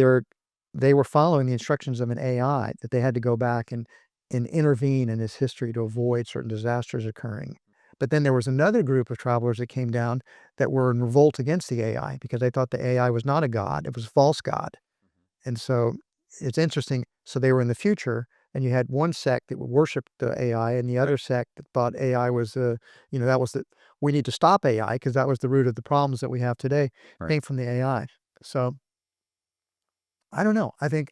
they were following the instructions of an AI that they had to go back and intervene in its history to avoid certain disasters occurring. But then there was another group of travelers that came down that were in revolt against the AI because they thought the AI was not a god, it was a false god. And so it's interesting. So they were in the future, and you had one sect that would worship the AI, and the other sect that thought AI was that was we need to stop AI because that was the root of the problems that we have today, Right. came from the AI. So I don't know. I think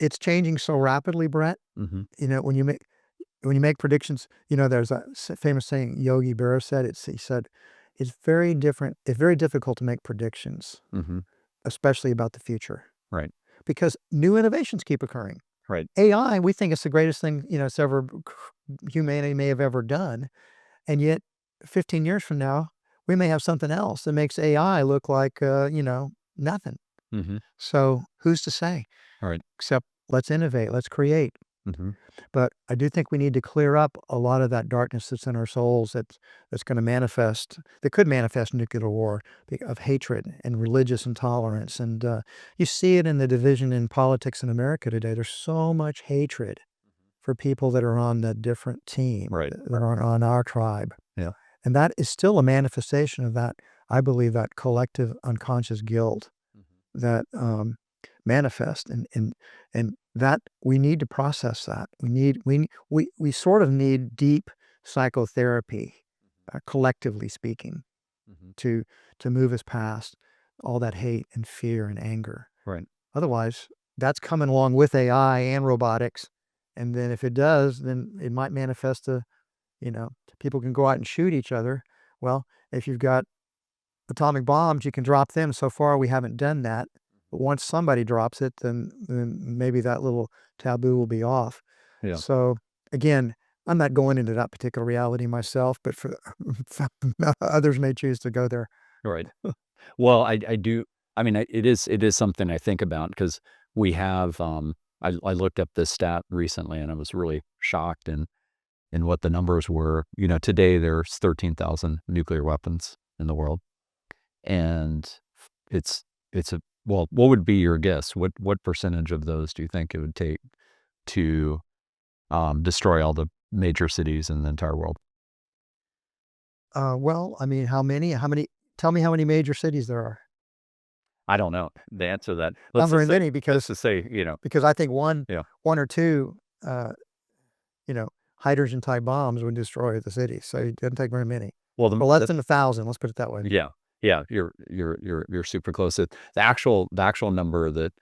it's changing so rapidly, Brett. When you make predictions, there's a famous saying Yogi Berra said. He said, it's very different. It's very difficult to make predictions, especially about the future, Right. because new innovations keep occurring. Right. AI, we think it's the greatest thing, humanity may have ever done. And yet 15 years from now, we may have something else that makes AI look like, nothing. Mm-hmm. So who's to say? All right. Except let's innovate, let's create. Mm-hmm. But I do think we need to clear up a lot of that darkness that's in our souls that's going to manifest, that could manifest nuclear war of hatred and religious intolerance. And you see it in the division in politics in America today. There's so much hatred for people that are on the different team, Right. that aren't on our tribe. Yeah. And that is still a manifestation of that, I believe, that collective unconscious guilt that manifest, and that we need to process that. We sort of need deep psychotherapy, collectively speaking, Mm-hmm. to move us past all that hate and fear and anger. Right. Otherwise, that's coming along with AI and robotics, and then if it does, then it might manifest to, people can go out and shoot each other. Well, if you've got atomic bombs, you can drop them. So far, we haven't done that. But once somebody drops it, then maybe that little taboo will be off. Yeah. So again, I'm not going into that particular reality myself, but for others may choose to go there. Right. Well, I do. I mean, it is something I think about because we have. I looked up this stat recently, and I was really shocked in what the numbers were. Today there's 13,000 nuclear weapons in the world, and it's a well. What would be your guess? What percentage of those do you think it would take to destroy all the major cities in the entire world? Well, I mean, how many? How many? Tell me how many major cities there are. I don't know the answer to that. Not very many, Let's because just say I think one yeah. one or two, hydrogen type bombs would destroy the city. So it doesn't take very many. Well, Or less than 1,000. Let's put it that way. yeah, yeah, you're super close. The actual number that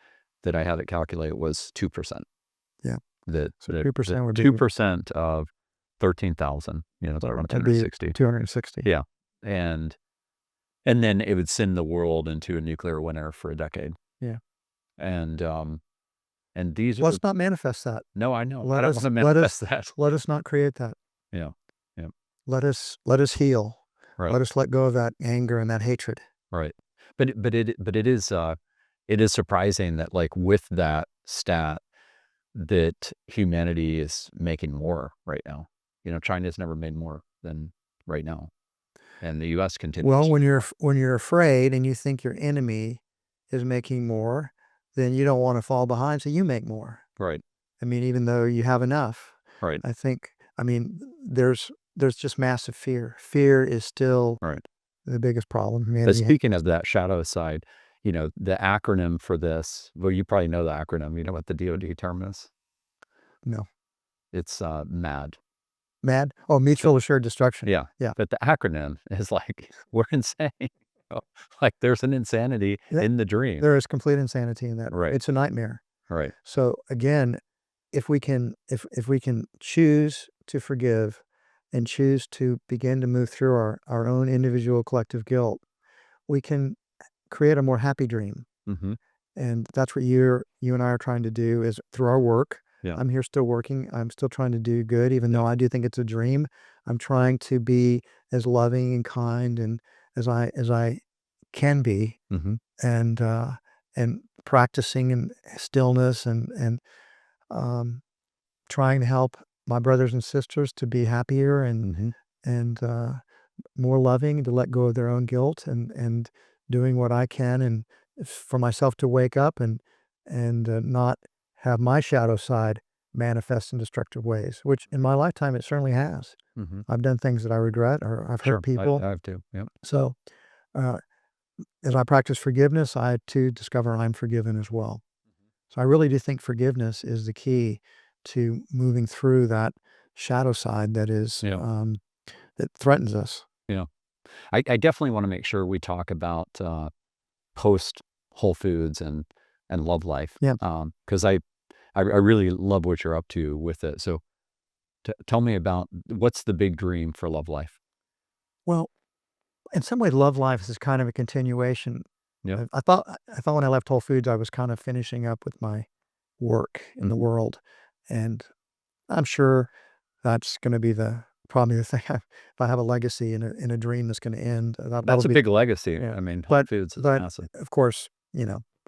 I had it calculate was 2%. Yeah. That So 2% would be 2% of 13,000. It's around that'd be 260. 260. Yeah, and then it would send the world into a nuclear winter for a decade. Yeah. And these are Let's not manifest that. no, I know. I Let don't us want to let manifest us that. let us not create that. Yeah, yeah, Let us heal. right. Let us let go of that anger and that hatred. Right. But it is surprising that like with that stat that humanity is making more right now. China's never made more than right now. And the US continues. Well, when you're afraid and you think your enemy is making more, then you don't want to fall behind, so you make more. Right. I mean, even though you have enough. Right. I mean, there's just massive fear. Fear is still Right. the biggest problem But humanity has. speaking of that shadow side, the acronym for this, well, you probably know the acronym. You know what the DoD term is? No. It's MAD. Mad? Oh, mutual assured destruction. Yeah. Yeah. But the acronym is like, we're insane. Like there's an insanity That- in the dream. There is complete insanity in that. Right. It's a nightmare. Right. So again, if we can choose to forgive and choose to begin to move through our own individual collective guilt, we can create a more happy dream. Mm-hmm. And that's what you and I are trying to do, is through our work. Yeah. I'm here still working. I'm still trying to do good, even though I do think it's a dream. I'm trying to be as loving and kind and as I can be, Mm-hmm. and practicing in stillness and um, trying to help my brothers and sisters to be happier Mm-hmm. and more loving, to let go of their own guilt, and doing what I can and for myself to wake up and not have my shadow side manifest in destructive ways, which in my lifetime it certainly has. Mm-hmm. I've done things that I regret, or I've Sure. hurt people. I have to. Yep. So uh, as I practice forgiveness, I too discover I'm forgiven as well. So I really do think forgiveness is the key to moving through that shadow side that is Yeah. that threatens us. Yeah. I definitely want to make sure we talk about post Whole Foods and Love.Life. Yeah. Because I really love what you're up to with it. So tell me about what's the big dream for Love.Life. Well, in some way, Love.Life is kind of a continuation. Yeah. I thought when I left Whole Foods, I was kind of finishing up with my work in the Mhm. world, and I'm sure that's going to be the probably the thing. If I have a legacy and a dream that's going to end, That's that'll a be big legacy. yeah. I mean, Whole But Foods is but massive. of course,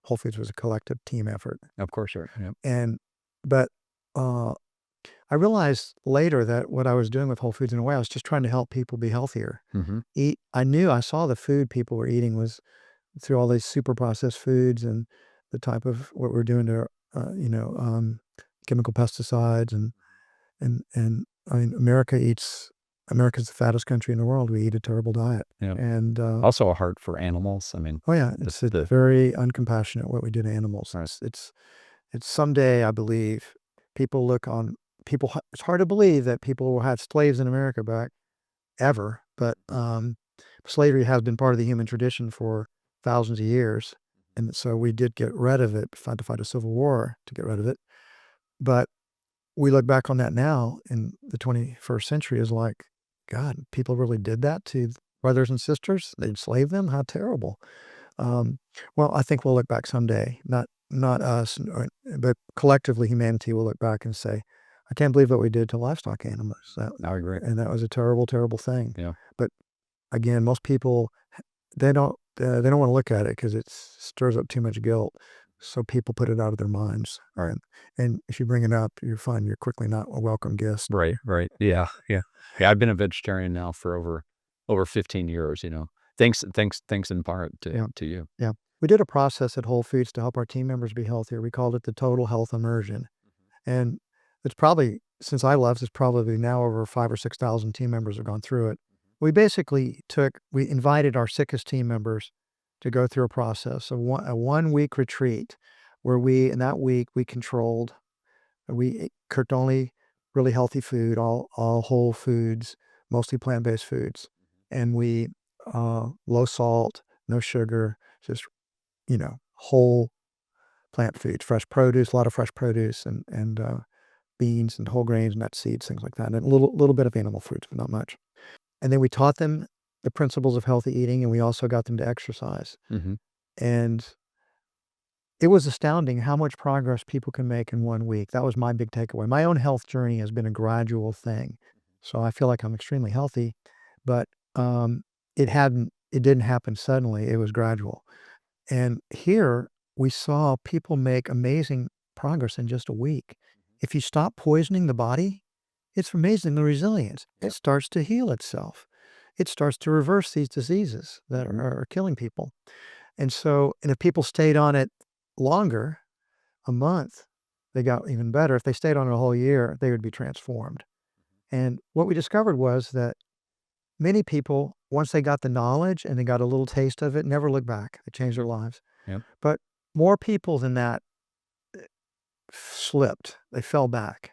Whole Foods was a collective team effort, Of course, sure. Yeah. and but uh, I realized later that what I was doing with Whole Foods in a way, I was just trying to help people be healthier. Mm-hmm. I saw the food people were eating was through all these super processed foods and the type of what we're doing to, chemical pesticides and I mean, America's the fattest country in the world. We eat a terrible diet. Yeah. And, Also a heart for animals. I mean, oh yeah, it's very uncompassionate what we do to animals. Right. It's someday, I believe, people look on people. It's hard to believe that people will have slaves in America back ever, but slavery has been part of the human tradition for thousands of years, and so we did get rid of it. Had to fight a civil war to get rid of it, but we look back on that now in the 21st century as like, God, people really did that to brothers and sisters. They enslaved them. How terrible. Um, well, I think we'll look back someday, not us, but collectively humanity will look back and say, I can't believe what we did to livestock animals. I agree. And that was a terrible, terrible thing. Yeah. But again, most people they don't want to look at it because it stirs up too much guilt. So people put it out of their minds. All right. And if you bring it up, you find you're quickly not a welcome guest. Right. Yeah. I've been a vegetarian now for over 15 years, Thanks in part to you. Yeah. We did a process at Whole Foods to help our team members be healthier. We called it the Total Health Immersion. And it's probably, since I left, it's probably now over 5,000 or 6,000 team members have gone through it. We basically we invited our sickest team members to go through a process of a 1 week retreat where in that week, we cooked only really healthy food, all whole foods, mostly plant-based foods. And we, low salt, no sugar, just, whole plant foods, fresh produce, a lot of fresh produce and beans and whole grains, nuts, seeds, things like that, and a little bit of animal foods, but not much. And then we taught them the principles of healthy eating, and we also got them to exercise. Mm-hmm. And it was astounding how much progress people can make in 1 week. That was my big takeaway. My own health journey has been a gradual thing. So I feel like I'm extremely healthy, but it didn't happen suddenly. It was gradual. And here we saw people make amazing progress in just a week. If you stop poisoning the body, it's amazing the resilience. It starts to heal itself. It starts to reverse these diseases that are killing people. And if people stayed on it longer, a month, they got even better. If they stayed on it a whole year, they would be transformed. And what we discovered was that many people, once they got the knowledge and they got a little taste of it, never looked back. It changed their lives. Yep. But more people than that slipped. They fell back.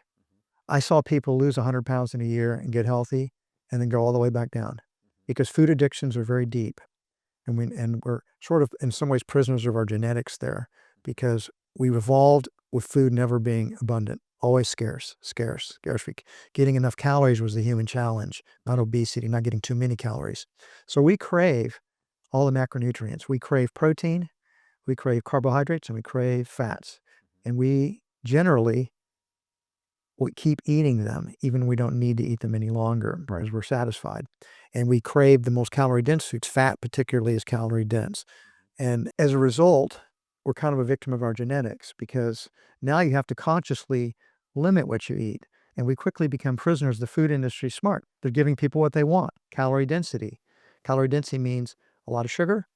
I saw people lose 100 pounds in a year and get healthy and then go all the way back down because food addictions are very deep. And we're sort of, in some ways, prisoners of our genetics there because we've evolved with food never being abundant, always scarce. Getting enough calories was the human challenge, not obesity, not getting too many calories. So we crave all the macronutrients. We crave protein, we crave carbohydrates, and we crave fats. And we generally we keep eating them, even when we don't need to eat them any longer because we're satisfied. And we crave the most calorie-dense foods. Fat particularly is calorie-dense. And as a result, we're kind of a victim of our genetics because now you have to consciously limit what you eat. And we quickly become prisoners. The food industry is smart. They're giving people what they want, calorie density. Calorie density means a lot of sugar.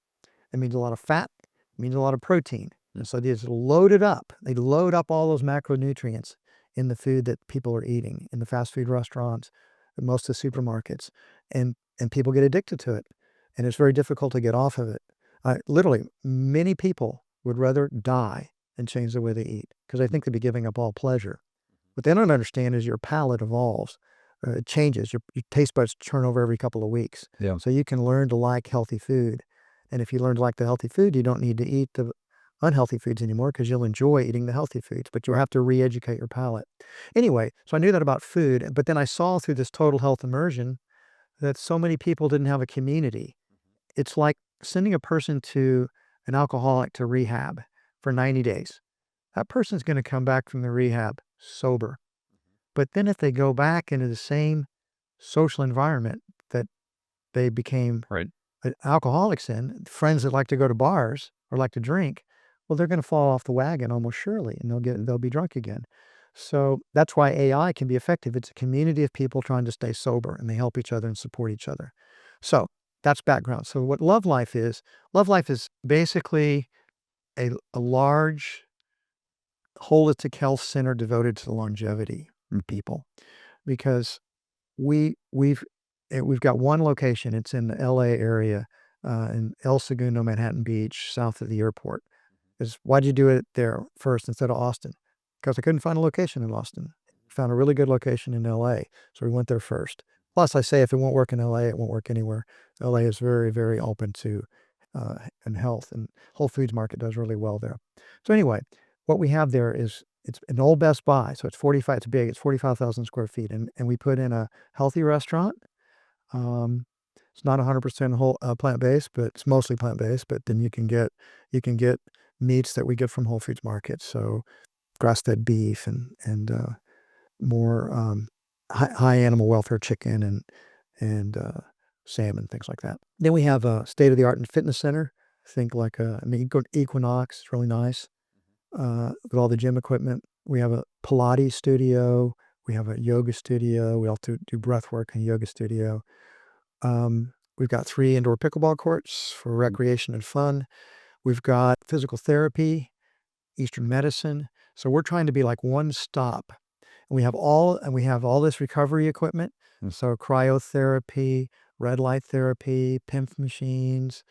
It means a lot of fat. It means a lot of protein. And so they just load it up. They load up all those macronutrients in the food that people are eating, in the fast food restaurants, in most of the supermarkets. And people get addicted to it. And it's very difficult to get off of it. Literally, many people would rather die than change the way they eat because they think they'd be giving up all pleasure. What they don't understand is your palate evolves. It changes. Your taste buds turn over every couple of weeks. Yeah. So you can learn to like healthy food. And if you learn to like the healthy food, you don't need to eat the unhealthy foods anymore because you'll enjoy eating the healthy foods, but you'll have to re-educate your palate. Anyway, so I knew that about food, but then I saw through this total health immersion that so many people didn't have a community. It's like sending a person an alcoholic to rehab for 90 days. That person's going to come back from the rehab sober. But then if they go back into the same social environment that they became Right. alcoholics in, friends that like to go to bars or like to drink, well, they're going to fall off the wagon almost surely, and they'll be drunk again. So that's why AI can be effective. It's a community of people trying to stay sober, and they help each other and support each other. So that's background. So what Love Life is basically a large holistic health center devoted to longevity in people, because we've got one location. It's in the LA area, in El Segundo, Manhattan Beach, south of the airport. Why'd you do it there first instead of Austin? Because I couldn't find a location in Austin. Found a really good location in LA, so we went there first. Plus, I say if it won't work in LA, it won't work anywhere. LA is very, very open to and health, and Whole Foods Market does really well there. So anyway, what we have there is it's an old Best Buy, so it's 45. It's big. It's 45,000 square feet, and we put in a healthy restaurant. It's not 100% whole plant based, but it's mostly plant based. But then you can get meats that we get from Whole Foods Market, so grass fed beef and more high animal welfare chicken and salmon, things like that. Then we have a state of the art and fitness center. Think like Equinox. It's really nice with all the gym equipment. We have a Pilates studio. We have a yoga studio. We also do breath work in a yoga studio. We've got 3 indoor pickleball courts for recreation and fun. We've got physical therapy, Eastern medicine. So we're trying to be like one stop. And we have all this recovery equipment. So cryotherapy, red light therapy, PIMF machines,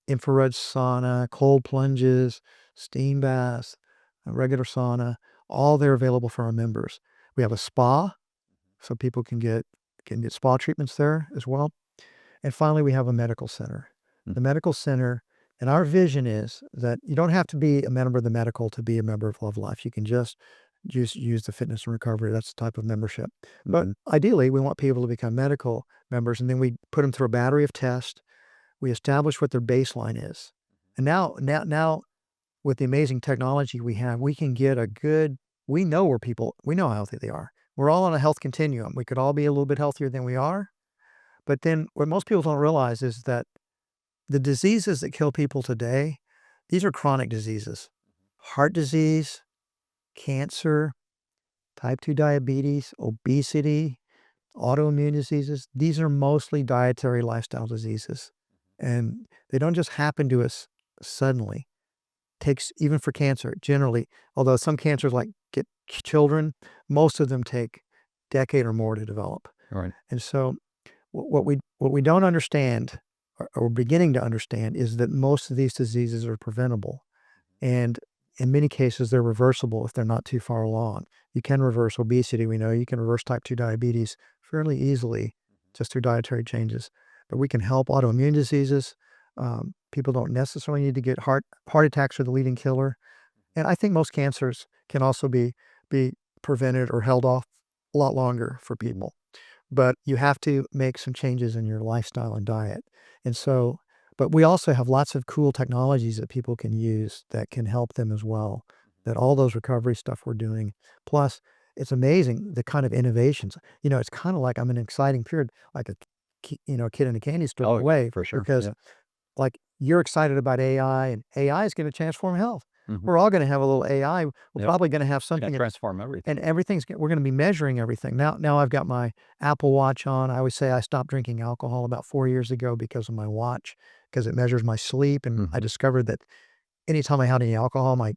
infrared sauna, cold plunges, steam baths, a regular sauna, all they're available for our members. We have a spa, so people can get spa treatments there as well. And finally, we have a medical center. The medical center, and our vision is that you don't have to be a member of the medical to be a member of Love.Life. You can just use the fitness and recovery. That's the type of membership. But ideally, we want people to become medical members, and then we put them through a battery of tests. We establish what their baseline is. And now with the amazing technology we have, we can get we know how healthy they are. We're all on a health continuum. We could all be a little bit healthier than we are. But then what most people don't realize is that the diseases that kill people today, these are chronic diseases. Heart disease, cancer, type 2 diabetes, obesity, autoimmune diseases. These are mostly dietary lifestyle diseases. And they don't just happen to us suddenly. Takes, even for cancer, generally, although some cancers like get children, most of them take a decade or more to develop. Right. And so what we don't understand, or beginning to understand, is that most of these diseases are preventable. And in many cases, they're reversible if they're not too far along. You can reverse obesity, we know. You can reverse type 2 diabetes fairly easily just through dietary changes. But we can help autoimmune diseases. People don't necessarily need to get heart attacks are the leading killer. And I think most cancers can also be prevented or held off a lot longer for people. But you have to make some changes in your lifestyle and diet. And so, but we also have lots of cool technologies that people can use that can help them as well. That all those recovery stuff we're doing. Plus, it's amazing the kind of innovations. It's kind of like I'm in an exciting period, like a kid in a candy store way. For sure. Because like you're excited about AI, and AI is going to transform health. We're all going to have a little AI. We're probably going to have something to transform everything. And we're going to be measuring everything. Now I've got my Apple Watch on. I always say I stopped drinking alcohol about 4 years ago because of my watch, because it measures my sleep. And I discovered that anytime I had any alcohol, my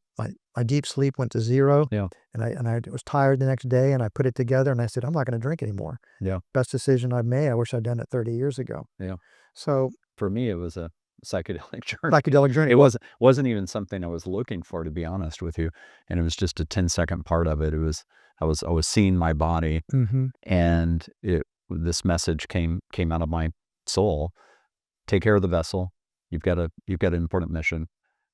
deep sleep went to zero. Yeah. And I was tired the next day, and I put it together and I said, I'm not going to drink anymore. Yeah. Best decision I've made. I wish I'd done it 30 years ago. Yeah. So for me, it was a psychedelic journey. It wasn't even something I was looking for, to be honest with you. And it was just a 10-second part of it. It was, I was seeing my body, and this message came out of my soul. Take care of the vessel. You've got an important mission.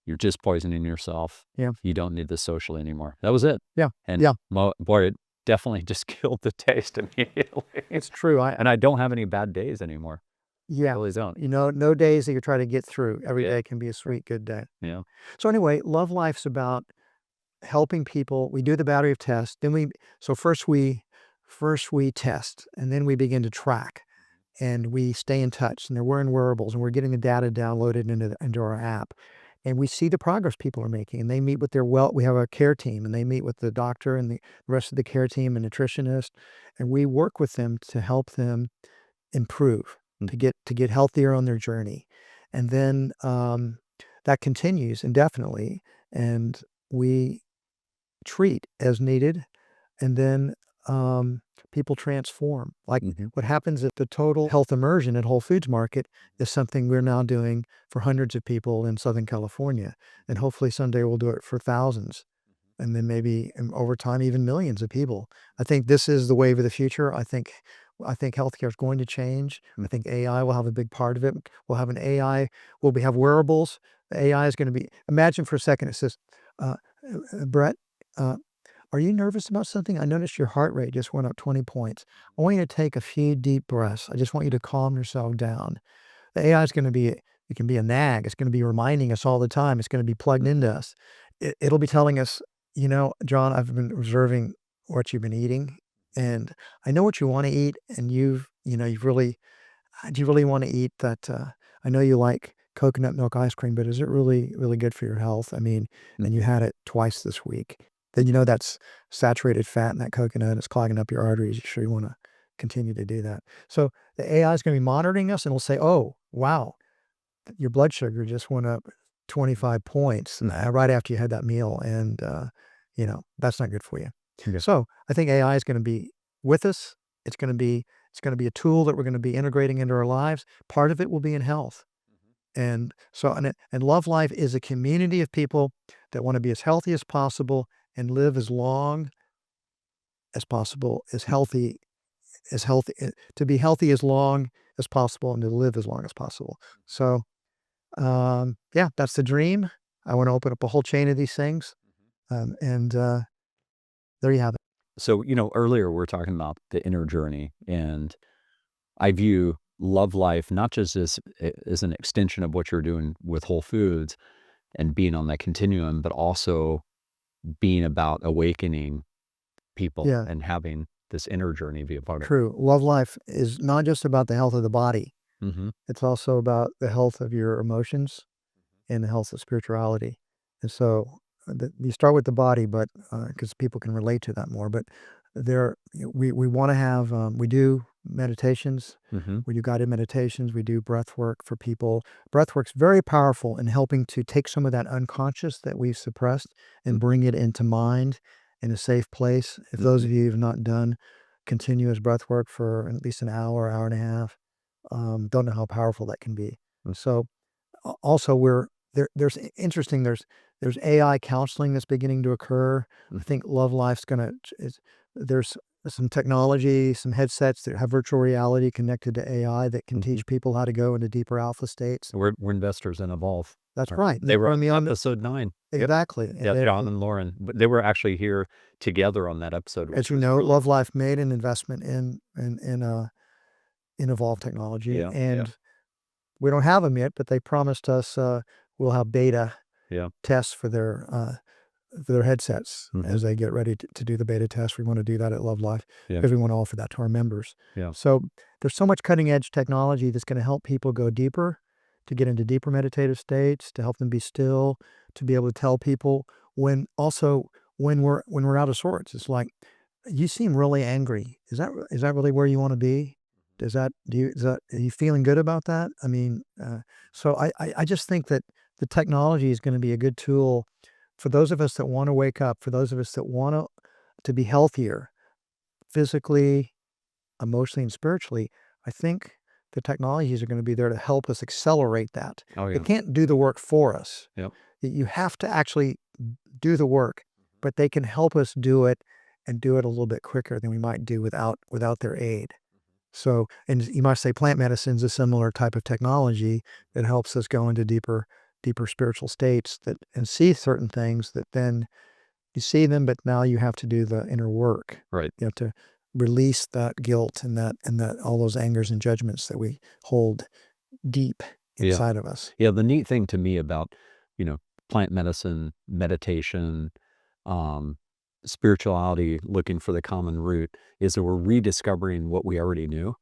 You're just poisoning yourself. Yeah. You don't need this socially anymore. That was it. Yeah. And boy, it definitely just killed the taste immediately. It's true. And I don't have any bad days anymore. Yeah. I really don't. No days that you're trying to get through. Every day can be a sweet, good day. Yeah. So anyway, Love.Life's about helping people. We do the battery of tests. Then first we first we test, and then we begin to track, and we stay in touch, and they're wearing wearables, and we're getting the data downloaded into our app, and we see the progress people are making, and they meet with their we have a care team, and they meet with the doctor and the rest of the care team and nutritionist, and we work with them to help them improve, to get healthier on their journey. And then that continues indefinitely, and we treat as needed, and then people transform. Like what happens at the total health immersion at Whole Foods Market is something we're now doing for hundreds of people in Southern California, and hopefully someday we'll do it for thousands, and then maybe over time even millions of people. I think this is the wave of the future. I think healthcare is going to change. I think AI will have a big part of it. We'll have an AI. We have wearables. The AI is going to be. Imagine for a second. It says, Brett, are you nervous about something? I noticed your heart rate just went up 20 points. I want you to take a few deep breaths. I just want you to calm yourself down. The AI is going to be. It can be a nag. It's going to be reminding us all the time. It's going to be plugged into us. It'll be telling us, John, I've been observing what you've been eating, and I know what you want to eat, and do you really want to eat that? I know you like coconut milk ice cream, but is it really, really good for your health? I mean, and you had it twice this week. Then that's saturated fat in that coconut. It's clogging up your arteries. You sure you want to continue to do that? So the AI is going to be monitoring us, and it'll say, "Oh, wow, your blood sugar just went up 25 points right after you had that meal, and that's not good for you." Yeah. So I think AI is going to be with us. It's going to be a tool that we're going to be integrating into our lives. Part of it will be in health, and so and Love.Life is a community of people that want to be as healthy as possible and live as long as possible, to be healthy as long as possible and to live as long as possible. So yeah, that's the dream. I want to open up a whole chain of these things. And there you have it. So, earlier we were talking about the inner journey, and I view Love.Life not just as an extension of what you're doing with Whole Foods and being on that continuum, but also being about awakening people Yeah. and having this inner journey be a part of it. True. Love.Life is not just about the health of the body. It's also about the health of your emotions and the health of spirituality. And so you start with the body, but because people can relate to that more. But we want to have we do meditations, we do guided meditations, we do breath work for people. Breath work's very powerful in helping to take some of that unconscious that we've suppressed and bring it into mind in a safe place. If those of you who have not done continuous breath work for at least an hour, hour and a half, don't know how powerful that can be. So also there's interesting, there's AI counseling that's beginning to occur. I think Love.Life's there's some technology, some headsets that have virtual reality connected to AI that can teach people how to go into deeper alpha states. We're investors in Evolve. That's right. They were on on episode 9. Exactly. Yep. Yeah, John and Lauren, but they were actually here together on that episode. As you know, Love.Life made an investment in Evolve technology, and we don't have them yet, but they promised us we'll have beta tests for their headsets as they get ready to do the beta test. We want to do that at Love.Life because we want to offer that to our members. So there's so much cutting edge technology that's going to help people go deeper, to get into deeper meditative states, to help them be still, to be able to tell people when we're out of sorts. It's like, you seem really angry. Is that really where you want to be? Are you feeling good about that? I mean, so I just think that the technology is going to be a good tool for those of us that want to wake up, for those of us that want to be healthier physically, emotionally, and spiritually. I think the technologies are going to be there to help us accelerate that. Oh, yeah. They can't do the work for us. Yep. You have to actually do the work, but they can help us do it and do it a little bit quicker than we might do without their aid. So, and you might say plant medicine is a similar type of technology that helps us go into deeper spiritual states and see certain things that then you see them, but now you have to do the inner work. Right. You have to release that guilt and that all those angers and judgments that we hold deep inside of us. Yeah. The neat thing to me about, plant medicine, meditation, spirituality looking for the common root is that we're rediscovering what we already knew.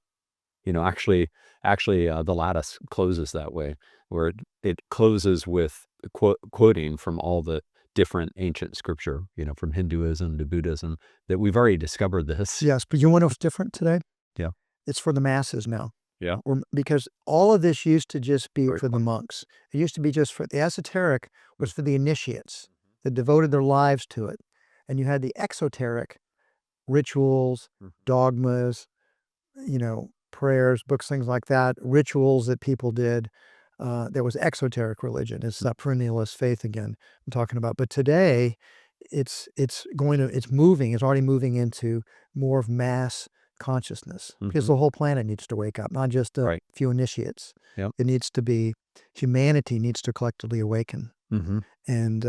Actually, the lattice closes that way, where it closes with quoting from all the different ancient scripture, from Hinduism to Buddhism, that we've already discovered this. Yes, but you know what's different today? Yeah. It's for the masses now. Yeah. Because all of this used to just be Very for the fun. monks. It used to be just for the esoteric was for the initiates that devoted their lives to it. And you had the exoteric rituals, dogmas, prayers, books, things like that, rituals that people did. There was exoteric religion. It's that perennialist faith again I'm talking about. But today, it's already moving into more of mass consciousness because the whole planet needs to wake up, not just a Right. few initiates. Yep. It needs to be humanity needs to collectively awaken and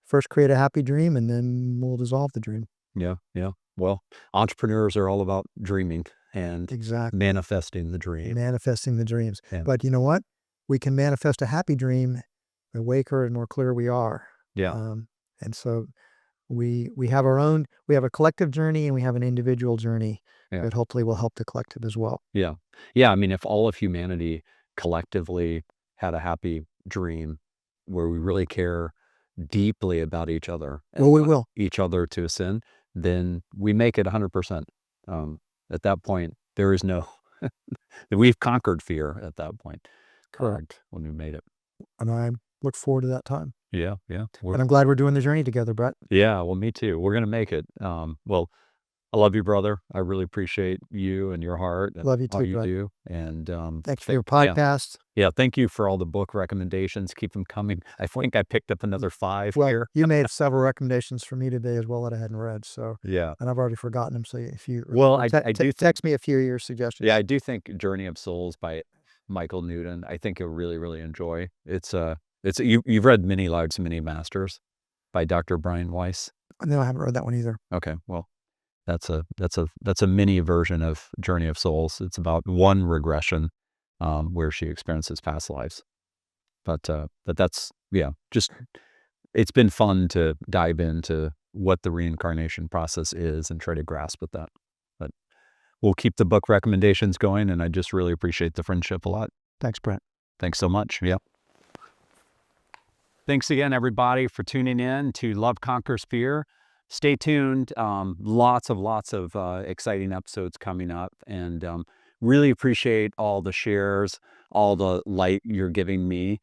first create a happy dream, and then we'll dissolve the dream. Yeah. Yeah. Well, entrepreneurs are all about dreaming and Exactly. manifesting the dream. Manifesting the dreams. Yeah. But you know what? We can manifest a happy dream the waker and more clear we are. Yeah. And so we have a collective journey and we have an individual journey that hopefully will help the collective as well. Yeah. Yeah. I mean, if all of humanity collectively had a happy dream where we really care deeply about each other and Well, we want will. each other to ascend, then we make it 100%. At that point, there is no, we've conquered fear at that point. Correct. When we made it. And I look forward to that time. Yeah. Yeah. And I'm glad we're doing the journey together, Brett. Yeah. Well, me too. We're going to make it. Well, I love you, brother. I really appreciate you and your heart and Love you all too, you Brett. do. And Thanks for your podcast. yeah, thank you for all the book recommendations. Keep them coming. I think I picked up another 5 Well, here. you made several recommendations for me today as well that I hadn't read. So, Yeah. and I've already forgotten them. So if you Well, I do text me a few of your suggestions. Yeah, I do think Journey of Souls by Michael Newton, I think you'll really, really enjoy. You've read Many Lives, Many Masters by Dr. Brian Weiss. No, I haven't read that one either. Okay, well, that's a mini version of Journey of Souls. It's about one regression where she experiences past lives. But that's just it's been fun to dive into what the reincarnation process is and try to grasp at that. But we'll keep the book recommendations going, and I just really appreciate the friendship a lot. Thanks, Brett. Thanks so much. Yeah. Thanks again, everybody, for tuning in to Love Conquers Fear. Stay tuned. Lots of exciting episodes coming up, and really appreciate all the shares, all the light you're giving me.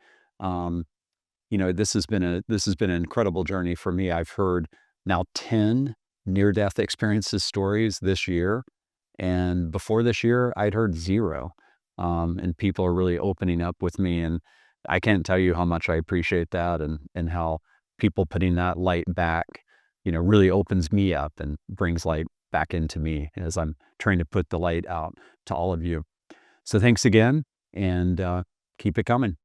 This has been an incredible journey for me. I've heard now 10 near-death experiences stories this year, and before this year, I'd heard 0. And people are really opening up with me, and I can't tell you how much I appreciate that, and how people putting that light back, really opens me up and brings light back into me as I'm trying to put the light out to all of you. So thanks again, and keep it coming.